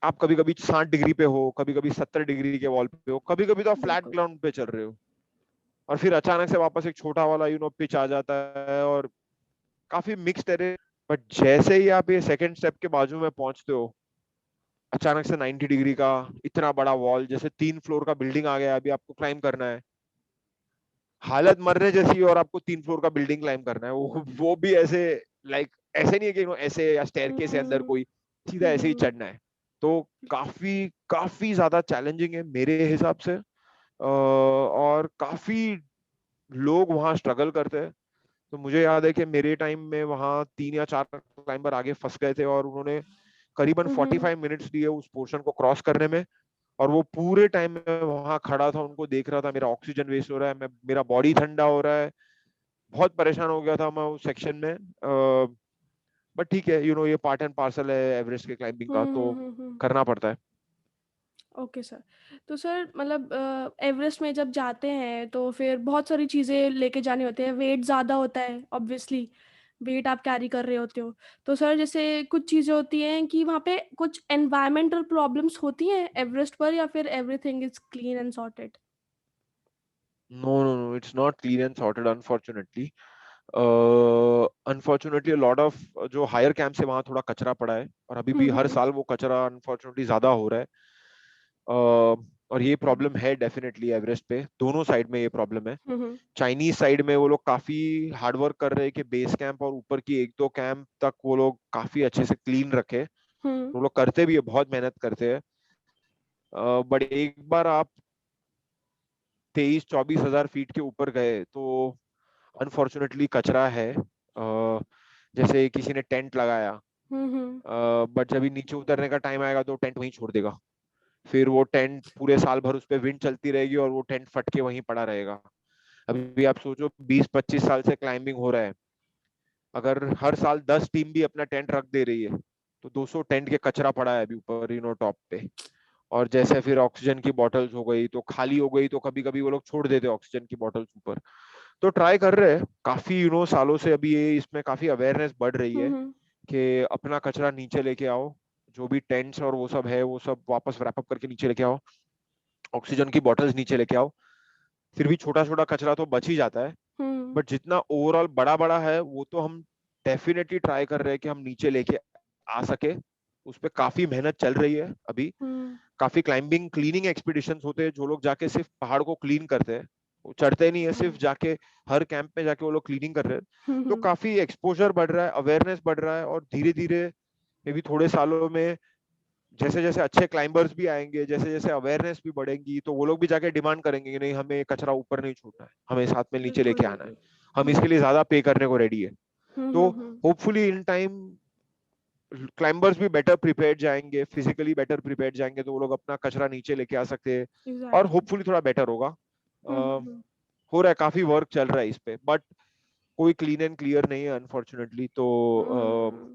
आप कभी कभी 60 डिग्री पे हो, कभी कभी 70 डिग्री के वॉल पे हो, कभी कभी तो आप फ्लैट बिल्कुल। ग्राउंड पे चल रहे हो, और फिर अचानक से वापस एक छोटा वाला पिच आ जाता है, और काफी मिक्स टेरेन। बट जैसे ही आप ये सेकंड स्टेप के बाजू में पहुंचते हो, अचानक से 90 डिग्री का इतना बड़ा वॉल, जैसे 3 फ्लोर का बिल्डिंग आ गया, अभी आपको क्लाइम करना है, हालत मरने जैसी है, और आपको 3 फ्लोर का बिल्डिंग क्लाइम करना है, वो भी ऐसे, लाइक ऐसे नहीं है कि ऐसे या स्टेयरकेस है अंदर कोई, सीधा ऐसे ही हम्म चढ़ना है। तो काफी काफी ज्यादा चैलेंजिंग है मेरे हिसाब से, और काफी लोग वहाँ स्ट्रगल करते हैं। तो मुझे याद है कि मेरे टाइम में वहाँ 3 या 4 क्लाइंबर आगे फंस गए थे, और उन्होंने करीबन हम्म 45 मिनट्स लिए उस पोर्शन को क्रॉस करने में। और वो पूरे टाइम में वहां खड़ा था, उनको देख रहा था, मेरा ऑक्सीजन वेस्ट हो रहा है, मेरा बॉडी ठंडा हो रहा है, बहुत परेशान हो गया था मैं उस सेक्शन में। बट ठीक है, ये पार्ट एंड पार्सल है एवरेस्ट के क्लाइंबिंग का, तो हम्म। करना पड़ता है। Okay sir. तो सर मतलब एवरेस्ट में जब जाते हैं तो फिर बहुत सारी चीज़ें लेके जानी होती है, वेट ज़्यादा होता है ऑब्वियसली, वेट आप कैरी कर रहे होते हो। तो सर जैसे कुछ चीज़ें होती हैं कि वहाँ पे कुछ एनवायरमेंटल प्रॉब्लम्स होती हैं एवरेस्ट पर, या फिर everything is clean and sorted? No no no, it's not clean and sorted, unfortunately. Unfortunately lot of जो हायर कैंप है वहाँ थोड़ा कचरा पड़ा है, और अभी भी हर हम्म साल वो कचरा अनफॉर्चुनेटली ज्यादा हो रहा है। और ये प्रॉब्लम है डेफिनेटली एवरेस्ट पे, दोनों साइड में ये प्रॉब्लम है। हम्म चाइनीज साइड में वो लोग काफी हार्ड वर्क कर रहे हैं कि बेस कैंप और ऊपर की 1-2 कैंप तक वो लोग काफी अच्छे से क्लीन रखे। हम्म वो लोग करते भी है, बहुत मेहनत करते हैं। बट एक बार आप 23-24 हजार फीट के ऊपर गए तो अनफॉर्चुनेटली कचरा है। जैसे किसी ने टेंट लगाया, हम्म बट जब नीचे उतरने का टाइम आएगा तो टेंट वहीं छोड़ देगा। फिर वो टेंट पूरे साल भर उस पर विंड चलती रहेगी, और वो टेंट फट के वहीं पड़ा रहेगा। अभी आप सोचो, 20-25 साल से क्लाइंबिंग हो रहा है, अगर हर साल 10 टीम भी अपना टेंट रख दे रही है, तो 200 टेंट के कचरा पड़ा है अभी ऊपर टॉप पे। और जैसे फिर ऑक्सीजन की बॉटल्स हो गई तो खाली हो गई, तो कभी कभी वो लोग छोड़ देते ऑक्सीजन की बॉटल्स ऊपर। तो ट्राई कर रहे हैं काफी सालों से, अभी ये इसमें काफी अवेयरनेस बढ़ रही है हम्म कि अपना कचरा नीचे लेके आओ, जो भी टेंट्स और वो सब है वो सब वापस रैप अप करके नीचे लेके आओ, ऑक्सीजन की बॉटल्स नीचे लेके आओ। फिर भी छोटा छोटा कचरा तो बच ही जाता है, हम्म बट जितना ओवरऑल बड़ा बड़ा है वो तो हम डेफिनेटली ट्राई कर रहे हैं कि हम नीचे लेके आ सके। उस पर काफी मेहनत चल रही है अभी। हम्म काफी क्लाइंबिंग क्लीनिंग एक्सपीडिशंस होते हैं, जो लोग जाके सिर्फ पहाड़ को क्लीन करते हैं, वो चढ़ते नहीं है, सिर्फ जाके हर कैंप में जाके वो लोग क्लीनिंग कर रहे हैं। तो हम्म काफी एक्सपोजर बढ़ रहा है, अवेयरनेस बढ़ रहा है, और धीरे धीरे मे भी थोड़े सालों में जैसे जैसे अच्छे क्लाइंबर्स भी आएंगे, जैसे जैसे अवेयरनेस भी बढ़ेंगी, तो वो लोग भी जाके डिमांड करेंगे कि नहीं, हमें कचरा ऊपर नहीं छोड़ना है, हमें साथ में नीचे बिल्कुल लेके आना है, बिल्कुल। हम इसके लिए ज्यादा पे करने को रेडी है। तो हम्म। होपफुली इन टाइम क्लाइंबर्स भी बेटर प्रिपेयर्ड जाएंगे, फिजिकली बेटर प्रिपेयर्ड जाएंगे, तो वो लोग अपना कचरा नीचे लेके आ सकते हैं, और एग्जैक्टली। होपफुली थोड़ा बेटर होगा। हम्म। हो रहा है, काफी वर्क चल रहा है इस पे, बट कोई क्लीन एंड क्लियर नहीं है अनफॉर्चुनेटली। तो हम्म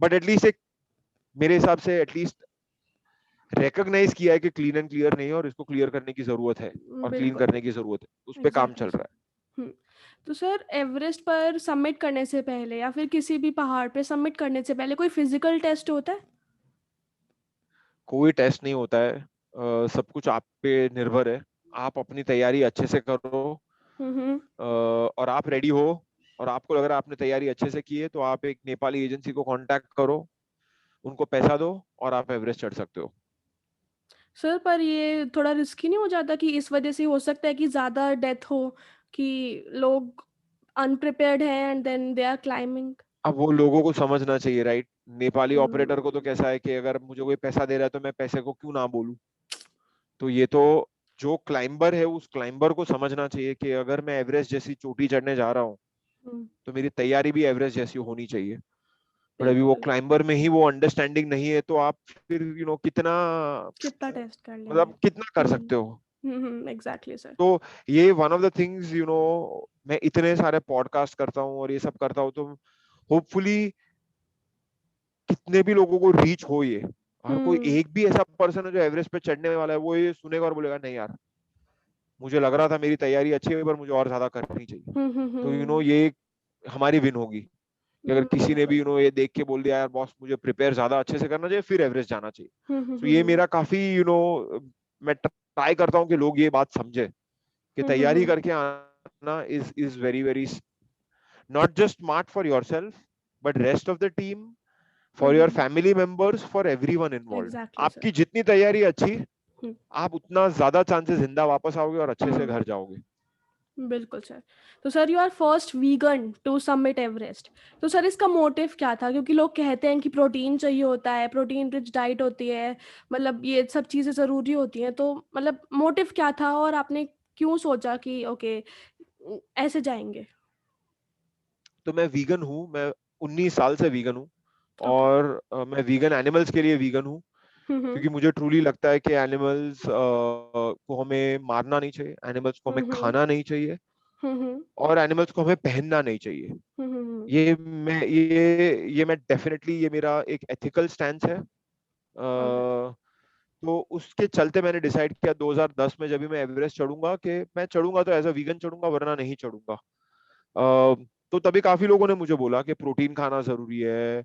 बट एटलीस्ट एक, मेरे हिसाब से एटलीस्ट रिकॉग्नाइज किया है कि क्लीन एंड क्लियर नहीं है, और इसको क्लियर करने की जरूरत है, और क्लीन बिल्कुल। करने की जरूरत है, उस पर काम एग्जैक्टली चल सर। रहा है। हम्म। तो सर एवरेस्ट पर सबमिट करने से पहले या फिर किसी भी पहाड़ पे सबमिट करने से पहले कोई फिजिकल टेस्ट होता है? कोई टेस्ट नहीं होता है, सब कुछ आप पे निर्भर है। आप अपनी तैयारी अच्छे से करो, हम्म। और आप रेडी हो, और आपको लग रहा है आपने तैयारी अच्छे से की है, तो आप एक नेपाली एजेंसी को कांटेक्ट करो, उनको पैसा दो, और आप एवरेस्ट चढ़ सकते हो। सर पर ये थोड़ा रिस्की नहीं हो जाता कि इस वजह से हो सकता है कि ज़्यादा डेथ हो, कि लोग अनप्रिपेयर्ड हैं and then they are climbing? अब वो लोगों को समझना चाहिए, राइट? नेपाली ऑपरेटर को तो हम्म कैसा है कि अगर मुझे कोई पैसा दे रहा है तो मैं पैसे को क्यों ना बोलूं। तो ये तो जो क्लाइंबर है उस क्लाइंबर को समझना चाहिए कि अगर मैं एवरेस्ट जैसी चोटी चढ़ने जा रहा हूँ, हम्म तो मेरी तैयारी भी एवरेस्ट जैसी होनी चाहिए। बट अभी वो बिल्कुल। क्लाइंबर में ही वो अंडरस्टैंडिंग नहीं है, तो आप फिर कितना कितना टेस्ट कर लेंगे। मतलब कितना कर सकते हो। Exactly sir. तो ये वन ऑफ द थिंग्स, मैं इतने सारे पॉडकास्ट करता हूँ और ये सब करता हूँ, तो होपफुली कितने भी लोगों को रीच हो ये, और कोई हम्म एक भी ऐसा पर्सन है जो एवरेस्ट पे चढ़ने वाला है, वो ये सुनेगा और बोलेगा नहीं यार, मुझे लग रहा था मेरी तैयारी अच्छी है पर मुझे और ज्यादा करनी चाहिए। तो ये हमारी विन होगी कि अगर किसी ने भी बिल्कुल। ये देख के बोल दिया यार बॉस मुझे प्रिपेयर ज्यादा अच्छे से करना चाहिए, फिर एवरेस्ट जाना चाहिए। तो ये हम्म मेरा काफी मैं ट्राई करता हूँ कि लोग ये बात समझे कि तैयारी हम्म करके आना is very very not just smart for yourself but rest of the team, for your family members, for everyone involve. Exactly sir. आपकी जितनी तैयारी अच्छी, आप उतना ज्यादा चांसेस जिंदा वापस आओगे और अच्छे से घर जाओगे। बिल्कुल सर। तो sir you are first vegan to submit Everest. तो सर इसका मोटिव क्या था, क्योंकि लोग कहते हैं कि प्रोटीन चाहिए होता है, प्रोटीन रिच डाइट होती है, मतलब ये सब चीज़ें ज़रूरी होती हैं, तो मतलब मोटिव क्या था और आपने क्यों सोचा कि ओके ऐसे जाएंगे। तो मैं वीगन हूँ, मैं 19 साल से वीगन हूँ। ओके। और मैं वीगन एनिमल्स के लिए वीगन हूँ, हम्म क्योंकि मुझे ट्रूली लगता है कि एनिमल्स को हमें मारना नहीं चाहिए, एनिमल्स को हमें हम्म खाना नहीं चाहिए, हम्म और एनिमल्स को हमें पहनना नहीं चाहिए। हम्म ये मैं डेफिनेटली, ये मेरा एक एथिकल स्टैंस है। ओके। तो उसके चलते मैंने डिसाइड किया 2010 में, जब भी मैं एवरेस्ट चढ़ूंगा, कि मैं चढ़ूंगा तो एज अ वीगन चढ़ूंगा, वरना नहीं चढ़ूंगा। तो तभी काफी लोगों ने मुझे बोला कि प्रोटीन खाना जरूरी है,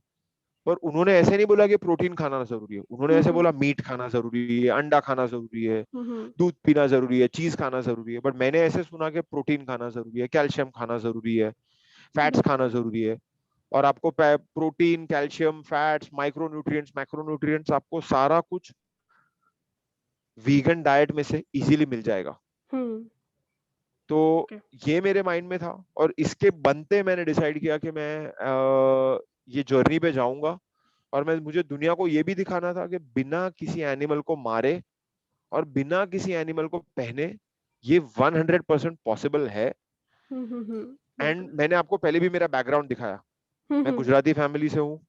पर उन्होंने ऐसे नहीं बोला कि प्रोटीन खाना जरूरी है, उन्होंने ऐसे हम्म बोला मीट खाना जरूरी है, अंडा खाना जरूरी है, हम्म दूध पीना जरूरी है, चीज खाना जरूरी है। बट मैंने ऐसे सुना कि प्रोटीन खाना जरूरी है, कैल्शियम खाना जरूरी है, फैट्स खाना बिल्कुल। जरूरी है। और आपको protein, calcium, fats, micronutrients, macronutrients, आपको सारा कुछ वीगन डाइट में से इजीली मिल जाएगा। हम्म तो ओके। ये मेरे माइंड में था, और इसके बनते मैंने डिसाइड किया कि मैं ये जर्नी पे जाऊंगा। और मुझे दुनिया को ये भी दिखाना था कि बिना किसी एनिमल को मारे और बिना किसी एनिमल को पहने ये 100% पॉसिबल है। एंड बिल्कुल। मैंने आपको पहले भी मेरा बैकग्राउंड दिखाया, मैं हम्म गुजराती फैमिली से हूँ।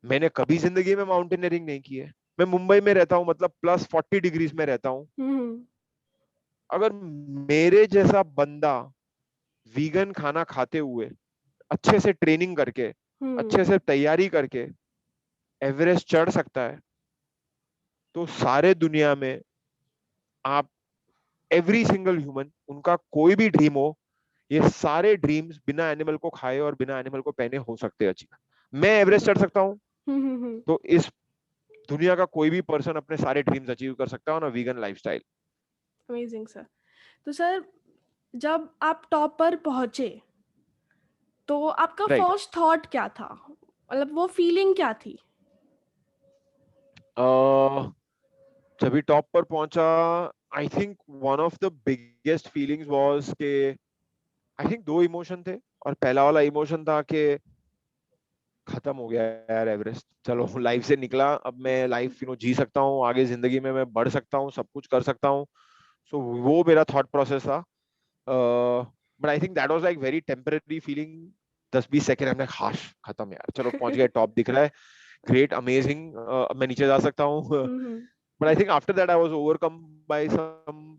मैंने कभी जिंदगी में माउंटेनियरिंग नहीं की है। मैं मुंबई में रहता हूँ, मतलब +40 डिग्रीज में रहता हूँ। हम्म अगर मेरे जैसा बंदा वीगन खाना खाते हुए, अच्छे से ट्रेनिंग करके, अच्छे हम्म से तैयारी करके एवरेस्ट चढ़ सकता है, तो सारे दुनिया में आप, एवरी सिंगल ह्यूमन, उनका कोई भी ड्रीम हो, ये सारे ड्रीम्स बिना एनिमल को खाए और बिना एनिमल को पहने हो सकते हैं अचीव। मैं एवरेस्ट चढ़ सकता हूँ, हम्म तो इस दुनिया का कोई भी पर्सन अपने सारे ड्रीम्स अचीव कर सकता है on a vegan lifestyle. Amazing sir. तो सर जब आप टॉप पर पहुंचे तो आपका राइट। फर्स्ट थॉट क्या था, मतलब वो फीलिंग क्या थी। जब भी टॉप पर पहुंचा, I think one of the biggest feelings was के, आई थिंक दो इमोशन थे। और पहला वाला इमोशन था कि खत्म हो गया यार एवरेस्ट, चलो लाइफ से निकला, अब मैं लाइफ जी सकता हूँ, आगे जिंदगी में मैं बढ़ सकता हूँ, सब कुछ कर सकता हूँ। सो वो मेरा थॉट प्रोसेस था। But I think that was like very temporary feeling. 10-20 second हमने, हाश खत्म यार, चलो पहुंच गए, टॉप दिख रहा है, ग्रेट, अमेजिंग, अब मैं नीचे जा सकता हूँ। Hmm but I think after that I was overcome by some,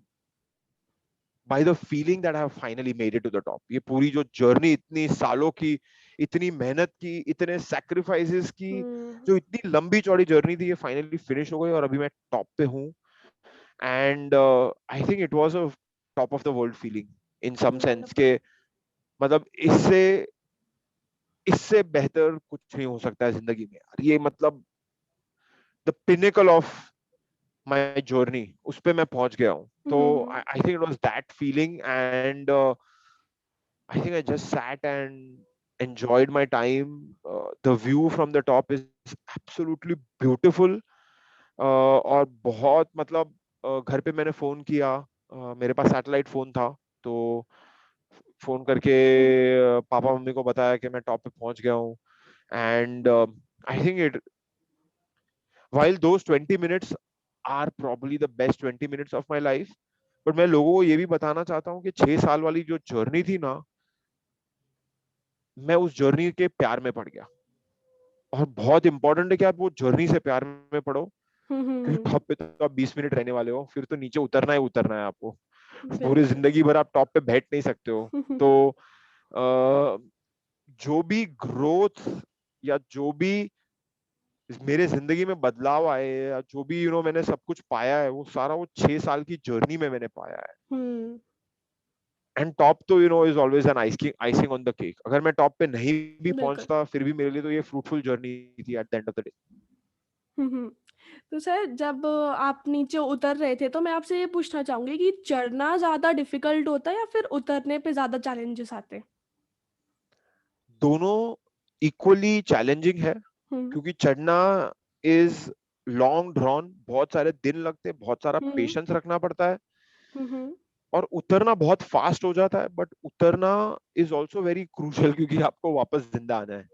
by the feeling that I have finally made it to the top. ये पूरी जो जर्नी, इतनी सालों की, इतनी मेहनत की, इतने सैक्रिफाइसेस की, हम्म जो इतनी लंबी चौड़ी जर्नी थी, ये फाइनली फिनिश हो गई और अभी मैं टॉप पे हूँ। And I think it was a top of the world feeling in some sense wonderful. के, मतलब इससे इससे बेहतर कुछ नहीं हो सकता है जिंदगी में यार। ये मतलब the pinnacle of my journey, उस पे मैं पहुंच गया हूँ। तो I think it was that feeling. And I think I just sat and enjoyed my time. The view from the top is absolutely beautiful. और बहुत मतलब, घर पे मैंने फोन किया, मेरे पास सैटेलाइट फोन था, तो फोन करके पापा मम्मी को बताया कि मैं टॉप पे पहुंच गया हूँ। And I think it, while those 20 minutes are probably the best 20 minutes of my life, but मैं लोगों को ये भी बताना चाहता हूँ कि 6 साल वाली जो जर्नी थी ना, मैं उस जर्नी के प्यार में पड़ गया। और बहुत इंपॉर्टेंट है कि आप वो जर्नी से प्यार में पड़ो, क्योंकि हम्म। टॉप पे तो आप 20 मिनट रहने वाले हो, फिर तो नीचे उतरना है आपको। पूरी बिल्कुल। जिंदगी भर आप टॉप पे बैठ नहीं सकते हो। तो जो भी ग्रोथ या जो भी मेरे जिंदगी में बदलाव आए या जो भी मैंने सब कुछ पाया है, वो सारा वो 6 साल की जर्नी में मैंने पाया है। हम्म। एंड टॉप तो is always an icing on the cake. अगर मैं टॉप पे नहीं भी बिल्कुल। पहुंचता फिर भी मेरे लिए तो ये फ्रूटफुल जर्नी थी at the end of the day. Hmm. तो सर जब आप नीचे उतर रहे थे तो मैं आपसे ये पूछना चाहूंगी कि चढ़ना ज्यादा डिफिकल्ट होता है या फिर उतरने पे ज्यादा चैलेंजेस आते हैं? दोनों इक्वली चैलेंजिंग है, हम्म। क्योंकि चढ़ना इज लॉन्ग ड्रॉन, बहुत सारे दिन लगते हैं, बहुत सारा हम्म। पेशेंस रखना पड़ता है। हम्म। और उतरना बहुत फास्ट हो जाता है, बट उतरना इज ऑल्सो वेरी क्रूशियल, क्योंकि आपको वापस जिंदा आना है।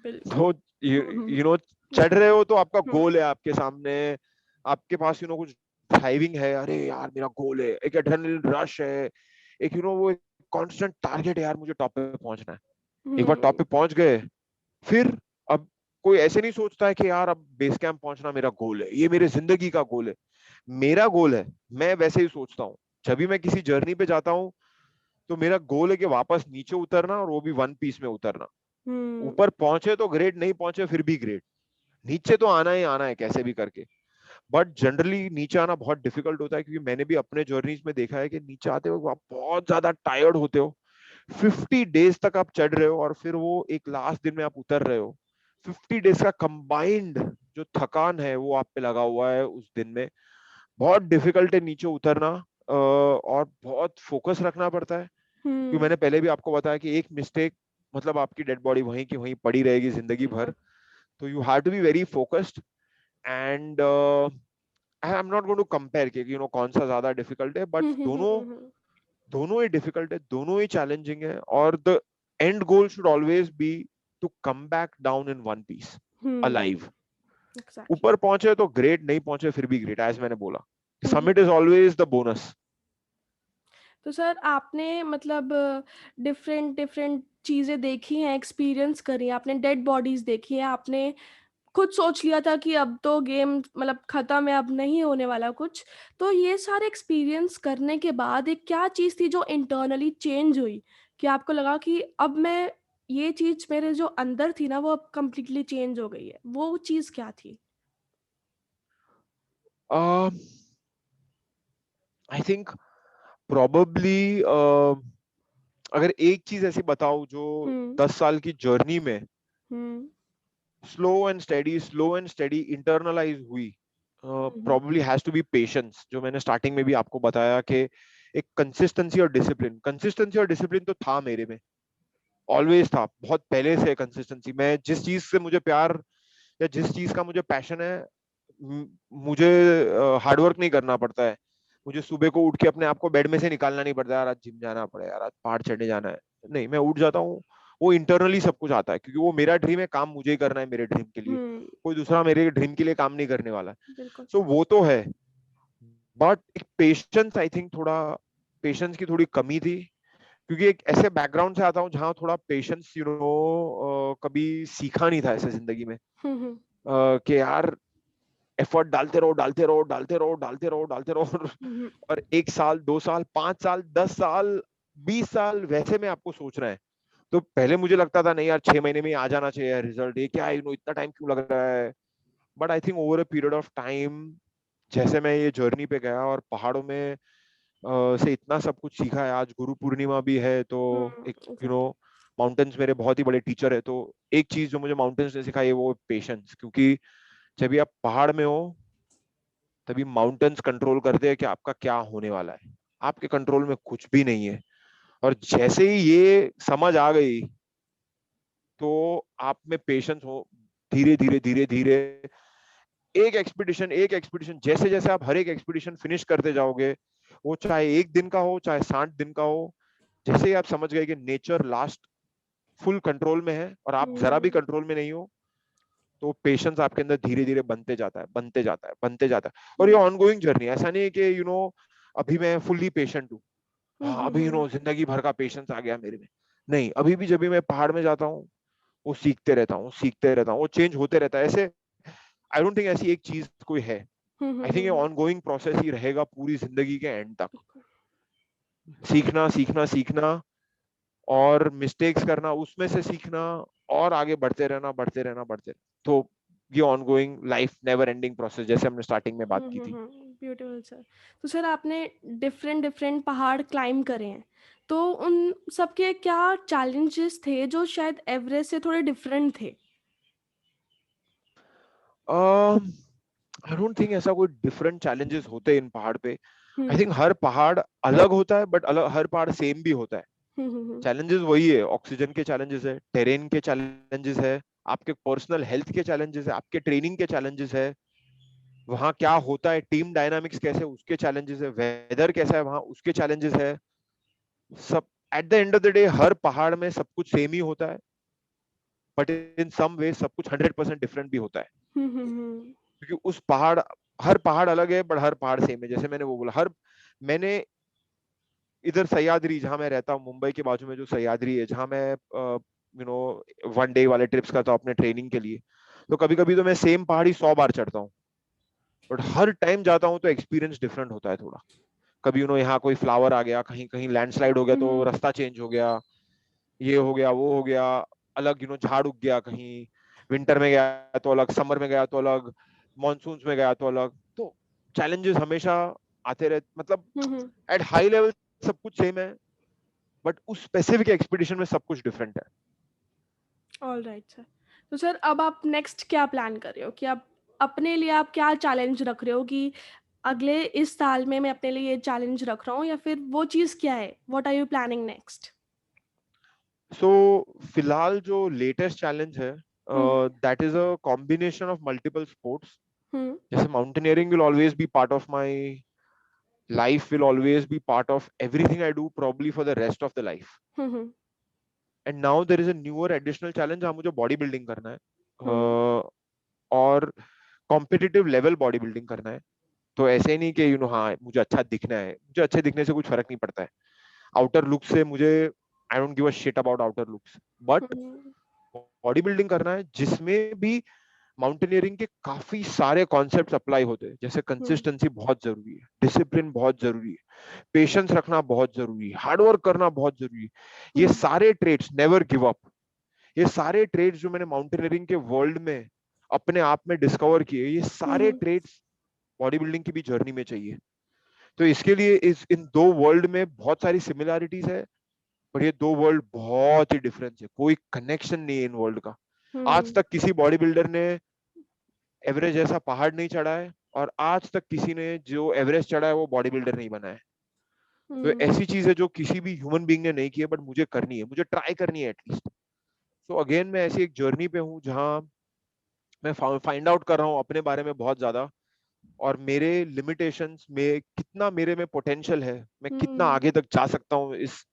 बिल्कुल। तो हम्म। चढ़ रहे हो तो आपका हम्म। गोल है आपके सामने, आपके पास कुछ ड्राइविंग है, अरे यार मेरा गोल है, एक एड्रेनलिन रश है, एक वो कांस्टेंट टारगेट है, यार मुझे टॉप पे पहुंचना है। एक बार टॉप हम्म। पे पहुंच गए, फिर अब कोई ऐसे नहीं सोचता है कि यार अब बेस कैंप पहुंचना मेरा गोल है, ये मेरे जिंदगी का गोल है। मेरा गोल है, मैं वैसे ही सोचता हूँ। जब भी मैं किसी जर्नी पे जाता हूँ तो मेरा गोल है कि वापस नीचे उतरना, और वो भी वन पीस में उतरना। हम्म। ऊपर पहुंचे तो ग्रेट, नहीं पहुंचे फिर भी ग्रेट, नीचे तो आना ही आना है कैसे भी करके। बट जनरली नीचे आना बहुत डिफिकल्ट होता है, क्योंकि मैंने भी अपने जर्नीज में देखा है कि नीचे आते हो आप बहुत ज्यादा टायर्ड होते हो। 50 डेज तक आप चढ़ रहे हो और फिर वो एक लास्ट दिन में आप उतर रहे हो। 50 डेज का कंबाइंड जो थकान है वो आप पे लगा हुआ है उस दिन में। बहुत डिफिकल्ट है नीचे उतरना, और बहुत फोकस रखना पड़ता है। क्योंकि हम्म। मैंने पहले भी आपको बताया कि एक मिस्टेक मतलब आपकी डेड बॉडी वहीं की वहीं पड़ी रहेगी जिंदगी भर। बिल्कुल। तो you have to be very focused. And I am not going to compare कि कौन सा ज्यादा डिफिकल्ट है, बट दोनों हम्म। दोनों ही डिफिकल्ट है, दोनों ही चैलेंजिंग है। और the end goal should always be to come back down in one piece, hmm. Alive. Exactly. ऊपर पहुंचे तो ग्रेट, नहीं पहुंचे फिर भी ग्रेट, एज मैंने बोला। Hmm. Summit is always the bonus. तो सर आपने मतलब डिफरेंट डिफरेंट चीज़ें देखी हैं, एक्सपीरियंस करी हैं, आपने डेड बॉडीज देखी हैं, आपने खुद सोच लिया था कि अब तो गेम मतलब खत्म है, अब नहीं होने वाला कुछ। तो ये सारे एक्सपीरियंस करने के बाद एक क्या चीज़ थी जो इंटरनली चेंज हुई कि आपको लगा कि अब मैं ये चीज़ मेरे जो अंदर थी ना वो अब कम्प्लीटली चेंज हो गई है, वो चीज़ क्या थी? आई थिंक प्रोबेबली अगर एक चीज ऐसी बताओ जो हम्म। 10 साल की जर्नी में hmm. Slow and steady internalise हुई, hmm. Probably has to be patience. जो मैंने स्टार्टिंग में भी आपको बताया कि एक कंसिस्टेंसी और डिसिप्लिन तो था मेरे में, ऑलवेज था, बहुत पहले से कंसिस्टेंसी। मैं जिस चीज से मुझे प्यार या जिस चीज का मुझे पैशन है, मुझे हार्डवर्क नहीं करना पड़ता है। मुझे सुबह को उठ के अपने आप को बेड में से निकालना नहीं पड़ता, यार आज जिम जाना पड़े, यार आज पहाड़ चढ़ने जाना है। नहीं, मैं उठ जाता हूँ, वो इंटरनली सब कुछ आता है, क्योंकि वो मेरा ड्रीम है, काम मुझे ही करना है मेरे ड्रीम के लिए। हम्म। कोई दूसरा मेरे ड्रीम के लिए काम नहीं करने वाला। बिल्कुल। सो वो तो है, बट एक पेशेंस, आई थिंक थोड़ा पेशेंस की थोड़ी कमी थी, क्योंकि एक ऐसे बैकग्राउंड से आता हूँ जहाँ थोड़ा पेशेंस कभी सीखा नहीं था ऐसे जिंदगी में। हम्म। कि यार एफर्ट डालते रहो डालते रहो डालते रहो डालते रहो डालते रहो हम्म। और 1 साल 2 साल 5 साल 10 साल 20 साल वैसे में आपको सोचना है। तो पहले मुझे लगता था नहीं यार 6 महीने में ही आ जाना चाहिए रिजल्ट, ये क्या है, इतना टाइम क्यों लग रहा है। But I think over a period of time, जैसे मैं ये जर्नी पे गया और पहाड़ों में से इतना सब कुछ सीखा है। आज गुरु पूर्णिमा भी है, तो एक एग्जैक्टली। माउंटेन्स मेरे बहुत ही बड़े टीचर है। तो एक चीज जो मुझे माउंटेन्स ने सिखाई है वो पेशेंस, क्योंकि जब भी आप पहाड़ में हो तभी माउंटेन्स कंट्रोल करते हैं कि आपका क्या होने वाला है। आपके कंट्रोल में कुछ भी नहीं है। और जैसे ही ये समझ आ गई तो आप में पेशेंस हो, धीरे धीरे धीरे धीरे एक एक्सपीडिशन जैसे जैसे आप हर एक एक्सपीडिशन फिनिश करते जाओगे, वो चाहे 1 दिन का हो चाहे 60 दिन का हो, जैसे ही आप समझ गए कि नेचर लास्ट फुल कंट्रोल में है और आप जरा भी हम्म। कंट्रोल में नहीं हो, तो पेशेंस आपके अंदर धीरे धीरे बनते जाता है बनते जाता है बनते जाता है। और ये ऑनगोइंग जर्नी, ऐसा नहीं है कि अभी मैं फुल्ली पेशेंट हूँ, हाँ अभी जिंदगी भर का पेशेंस आ गया मेरे में। नहीं, अभी भी जब भी मैं पहाड़ में जाता हूँ वो सीखते रहता हूँ, वो चेंज होते रहता है। ऐसे आई डोंट थिंक ऐसी एक चीज कोई है। आई थिंक ये हम्म। ऑनगोइंग प्रोसेस ही रहेगा पूरी जिंदगी के एंड तक। सीखना सीखना सीखना और मिस्टेक्स करना, उसमें से सीखना और आगे बढ़ते रहना, बढ़ते रहना, बढ़ते रहना। तो ये ongoing life never ending process, जैसे हमने स्टार्टिंग में बात की थी। Beautiful sir. तो सर आपने डिफरेंट डिफरेंट पहाड़ क्लाइंब करे हैं, तो उन सबके क्या चैलेंजेस थे जो शायद एवरेस्ट से थोड़े डिफरेंट थे? आई डोंट थिंक ऐसा कोई डिफरेंट चैलेंजेस होते हैं इन पहाड़ पे। आई हम्म थिंक हर पहाड़ अलग होता है, बट अलग हर पहाड़ सेम भी होता है। हम्म चैलेंजेस वही है, ऑक्सीजन के चैलेंजेस है, टेरेन के चैलेंजेस है, आपके पर्सनल हेल्थ के चैलेंजेस है, आपके ट्रेनिंग के चैलेंजेस है, वहाँ क्या होता है, टीम डायनामिक्स कैसे, उसके चैलेंजेस है, वेदर कैसा है वहाँ, उसके चैलेंजेस है। सब at the end of the day हर पहाड़ में सब कुछ सेम ही होता है, बट इन सम वे सब कुछ 100% डिफरेंट भी होता है। हम्म। क्योंकि उस पहाड़, हर पहाड़ अलग है, बट हर पहाड़ सेम है। जैसे मैंने वो बोला, हर मैंने इधर सह्याद्री, जहां मैं रहता हूँ मुंबई के बाजू में जो सह्याद्री है, जहां मैं वन डे वाले ट्रिप्स करता हूँ अपने ट्रेनिंग के लिए, तो कभी कभी तो मैं सेम पहाड़ी 100 बार चढ़ता हूँ, बट हर टाइम जाता हूँ तो एक्सपीरियंस डिफरेंट होता है थोड़ा। कभी यहाँ कोई फ्लावर आ गया, कहीं कहीं लैंडस्लाइड हो गया तो हम्म रास्ता चेंज हो गया, ये हो गया वो हो गया, अलग झाड़ उग गया कहीं, विंटर में गया तो अलग, समर में गया तो अलग, मानसून में गया तो अलग। तो चैलेंजेस हमेशा आते रहते, मतलब हम्म। एट हाई लेवल सब कुछ सेम है, बट उस स्पेसिफिक एक्सपीडिशन में सब कुछ डिफरेंट है। All right sir. तो सर अब आप नेक्स्ट क्या प्लान कर रहे हो, कि आप अपने लिए आप क्या चैलेंज रख रहे हो कि अगले इस साल में मैं अपने लिए ये चैलेंज रख रहा हूँ, या फिर वो चीज़ क्या है, what are you planning next? So फिलहाल जो लेटेस्ट चैलेंज है, hmm that is a combination of multiple sports. Hmm जैसे mountaineering will always be part of my life, will always be part of everything I do, probably for the rest of the life. Hmm And now there is a newer additional challenge, हाँ मुझे body building करना है, हम्म और competitive level body building करना है। तो ऐसे ही नहीं कि हाँ मुझे अच्छा दिखना है, मुझे अच्छे दिखने से कुछ फर्क नहीं पड़ता है आउटर लुक से, मुझे I don't give a shit about outer looks, but hmm body building करना है जिसमें भी माउंटेनियरिंग के काफी सारे कॉन्सेप्ट्स अप्लाई होते हैं। जैसे हम्म कंसिस्टेंसी बहुत जरूरी है, डिसिप्लिन बहुत जरूरी है, पेशेंस रखना बहुत जरूरी है, हार्डवर्क करना बहुत जरूरी है। ये हम्म सारे ट्रेड्स, नेवर गिव अप, ये सारे ट्रेड्स जो मैंने माउंटेनियरिंग के वर्ल्ड में अपने आप में डिस्कवर किए, ये सारे हम्म ट्रेड्स बॉडी बिल्डिंग की भी जर्नी में चाहिए। तो इसके लिए इस इन दो वर्ल्ड में बहुत सारी सिमिलैरिटीज है, पर ये दो वर्ल्ड बहुत ही डिफरेंस है, कोई कनेक्शन नहीं है इन वर्ल्ड का। आज हम्म तक किसी बॉडी बिल्डर ने एवरेस्ट जैसा पहाड़ नहीं चढ़ा है, और आज तक किसी ने जो एवरेस्ट चढ़ा है वो बॉडी बिल्डर नहीं बना है। तो हम्म ऐसी चीज है जो किसी भी ह्यूमन बीइंग ने नहीं की है, बट मुझे करनी है, मुझे ट्राई करनी है एटलीस्ट। सो अगेन मैं ऐसी एक जर्नी पे हूँ जहाँ मैं फाइंड आउट कर रहा हूँ अपने बारे में बहुत ज्यादा, और मेरे लिमिटेशंस में कितना मेरे में पोटेंशियल है, मैं कितना हम्म आगे तक जा सकता हूँ इस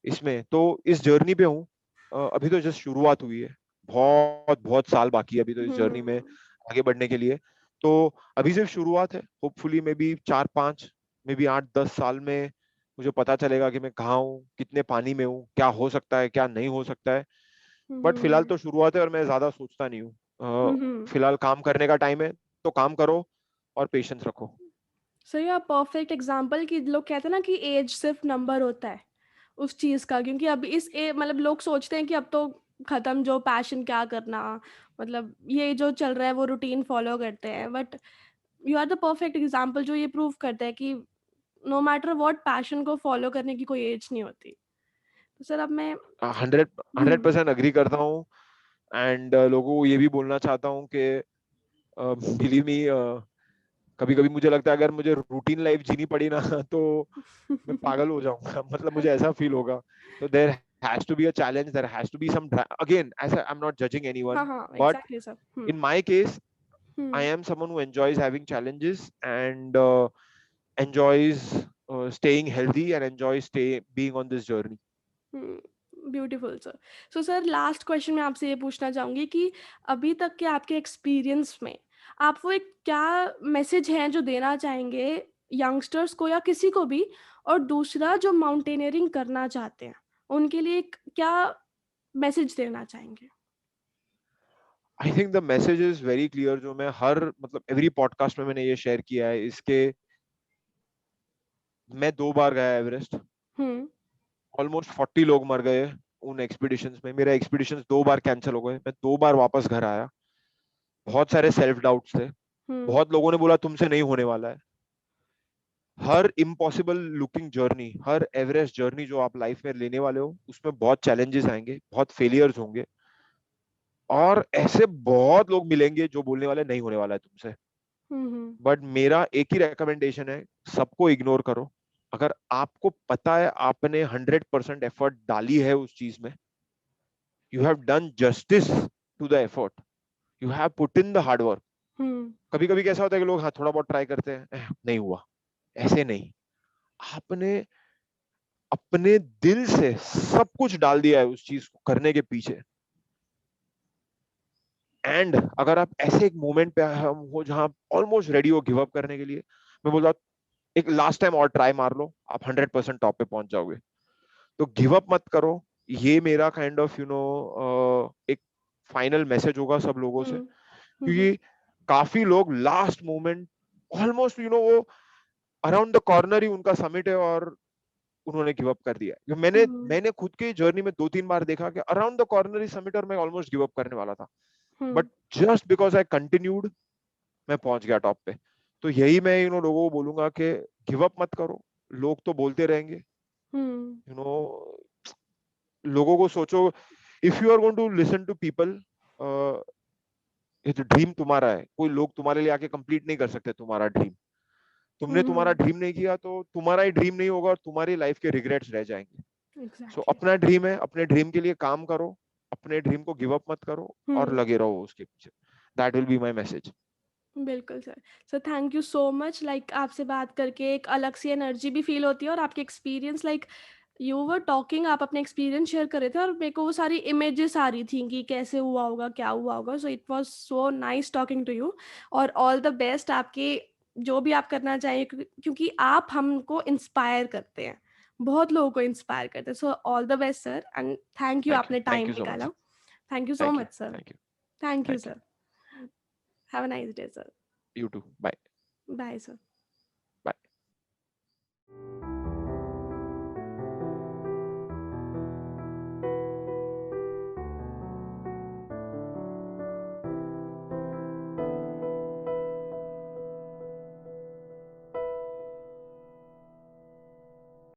इसमें। तो इस जर्नी पे हूँ। अभी तो जस्ट शुरुआत हुई है, बहुत बहुत साल बाकी है अभी तो इस जर्नी में हम्म आगे बढ़ने के लिए। तो अभी सिर्फ शुरुआत है, hopefully may be 4-5, may be 8-10 साल में मुझे पता चलेगा कि मैं कहाँ हूँ, कितने पानी में हूँ, क्या हो सकता है क्या नहीं हो सकता है। बट फिलहाल हम्म तो शुरुआत है और मैं ज्यादा सोचता नहीं हूँ। हम्म। फिलहाल काम करने का टाइम है, तो काम करो और पेशेंस रखो। सही है, परफेक्ट एग्जाम्पल कि लोग कहते हैं ना कि एज सिर्फ नंबर होता है उस चीज़ का, क्योंकि अब इस मतलब लोग सोचते हैं कि अब तो ख़त्म, जो पैशन क्या करना, मतलब ये जो चल रहा है वो रूटीन फॉलो करते हैं, but you are the perfect example जो ये प्रूव करता है कि नो मैटर व्हाट, पैशन को फॉलो करने की कोई एज नहीं होती। तो सर अब मैं 100% अग्री करता हूँ। एंड लोगों को ये भी बोलना चाहता हूँ कि बिलीव मी, कभी कभी मुझे लगता है अगर मुझे रूटीन लाइफ जीनी पड़ी ना तो मैं पागल हो जाऊंगा मतलब मुझे ऐसा फील होगा। तो there has to be a challenge, there has to be some, again ऐसा आई एम नॉट जजिंग हाँ एनीवन, हाँ but exactly sir. In my case I hmm am someone who enjoys having challenges, and enjoys staying healthy, and enjoys being on this journey. Beautiful sir. So sir last question मैं आपसे ये पूछना चाहूँगी कि अभी तक के आपके एक्सपीरियंस में आप वो एक क्या मैसेज हैं जो देना चाहेंगे यंगस्टर्स को या किसी को भी, और दूसरा जो माउंटेनियरिंग करना चाहते हैं उनके लिए एक क्या मैसेज देना चाहेंगे? I think the message is very clear, जो मैं हर मतलब एवरी पॉडकास्ट में मैंने ये शेयर किया है इसके। मैं 2 बार गया एवरेस्ट। हम्म। ऑलमोस्ट 40 लोग मर गए उन एक्सपीडिशंस में। मेरा एक्सपीडिशंस 2 बार कैंसिल हो गए, मैं 2 बार वापस घर आया। बहुत सारे सेल्फ डाउट्स थे। हम्म। बहुत लोगों ने बोला तुमसे नहीं होने वाला है। हर इम्पॉसिबल लुकिंग जर्नी, हर एवरेस्ट जर्नी जो आप लाइफ में लेने वाले हो, उसमें बहुत चैलेंजेस आएंगे, बहुत फेलियर्स होंगे, और ऐसे बहुत लोग मिलेंगे जो बोलने वाले नहीं होने वाला है तुमसे। हम्म। बट मेरा एक ही रिकमेंडेशन है, सबको इग्नोर करो। अगर आपको पता है आपने 100% एफर्ट डाली है उस चीज में, you have done justice to the effort, you have put in the hard work. Hmm. कभी कभी कैसा होता है कि लोग हाँ थोड़ा बहुत ट्राई करते हैं, नहीं हुआ। ऐसे नहीं, आपने अपने दिल से सब कुछ डाल दिया है उस चीज को करने के पीछे। एंड अगर आप ऐसे एक मोमेंट पे हम हो जहां ऑलमोस्ट रेडी हो गिव अप करने के लिए, मैं बोलता हूं, एक लास्ट टाइम और ट्राई मार लो, आप 100% टॉप पे पहुंच जाओगे। तो गिव अप मत करो। ये मेरा काइंड ऑफ एक फाइनल मैसेज होगा सब लोगों से। हम्म। हम्म। क्योंकि काफी लोग लास्ट मोमेंट, ऑलमोस्ट वो अराउंड द कॉर्नर ही उनका समिट है और उन्होंने गिव अप कर दिया। मैंने हम्म। मैंने खुद की जर्नी में 2-3 बार देखा कि around the corner he summit और मैं ऑलमोस्ट गिव अप करने वाला था, but hmm. Just because I continued, मैं पहुंच गया टॉप पे। तो यही मैं लोगों को बोलूंगा कि गिव अप मत करो। लोग तो बोलते रहेंगे, हम्म। यू नो लोगों को सोचो, if you are going to listen to people, ये तो ड्रीम तुम्हारा है, कोई लोग तुम्हारे लिए आके कंप्लीट नहीं कर सकते तुम्हारा ड्रीम। तुमने तुम्हारा हम्म। ड्रीम नहीं किया तो तुम्हारा ही ड्रीम नहीं होगा और तुम्हारी लाइफ के रिग्रेट्स रह जाएंगे। So exactly. अपना ड्रीम है, अपने ड्रीम के लिए काम करो, अपने ड्रीम को गिव अप मत करो और हम्म। लगे रहो उसके पीछे। That will be my message. बिल्कुल sir. Sir thank you so much, like आपसे बात करके एक अलग सी एनर्जी भी फील होती है, और आपके experience, like you were talking, आप अपने एक्सपीरियंस शेयर कर रहे थे और मेरे को वो सारी इमेजेस आ रही थी कि कैसे हुआ होगा, क्या हुआ होगा। So it was so nice talking to you, और ऑल द बेस्ट आपके जो भी आप करना चाहिए, क्योंकि आप हमको इंस्पायर करते हैं, बहुत लोगों को इंस्पायर करते हैं। So all the best sir, and thank you, आपने थैंक टाइम यू सो निकाला। Much. Thank you so thank you. Much sir. Thank you. Thank you thank you. Sir. Have a nice day sir. You too, bye. Bye sir.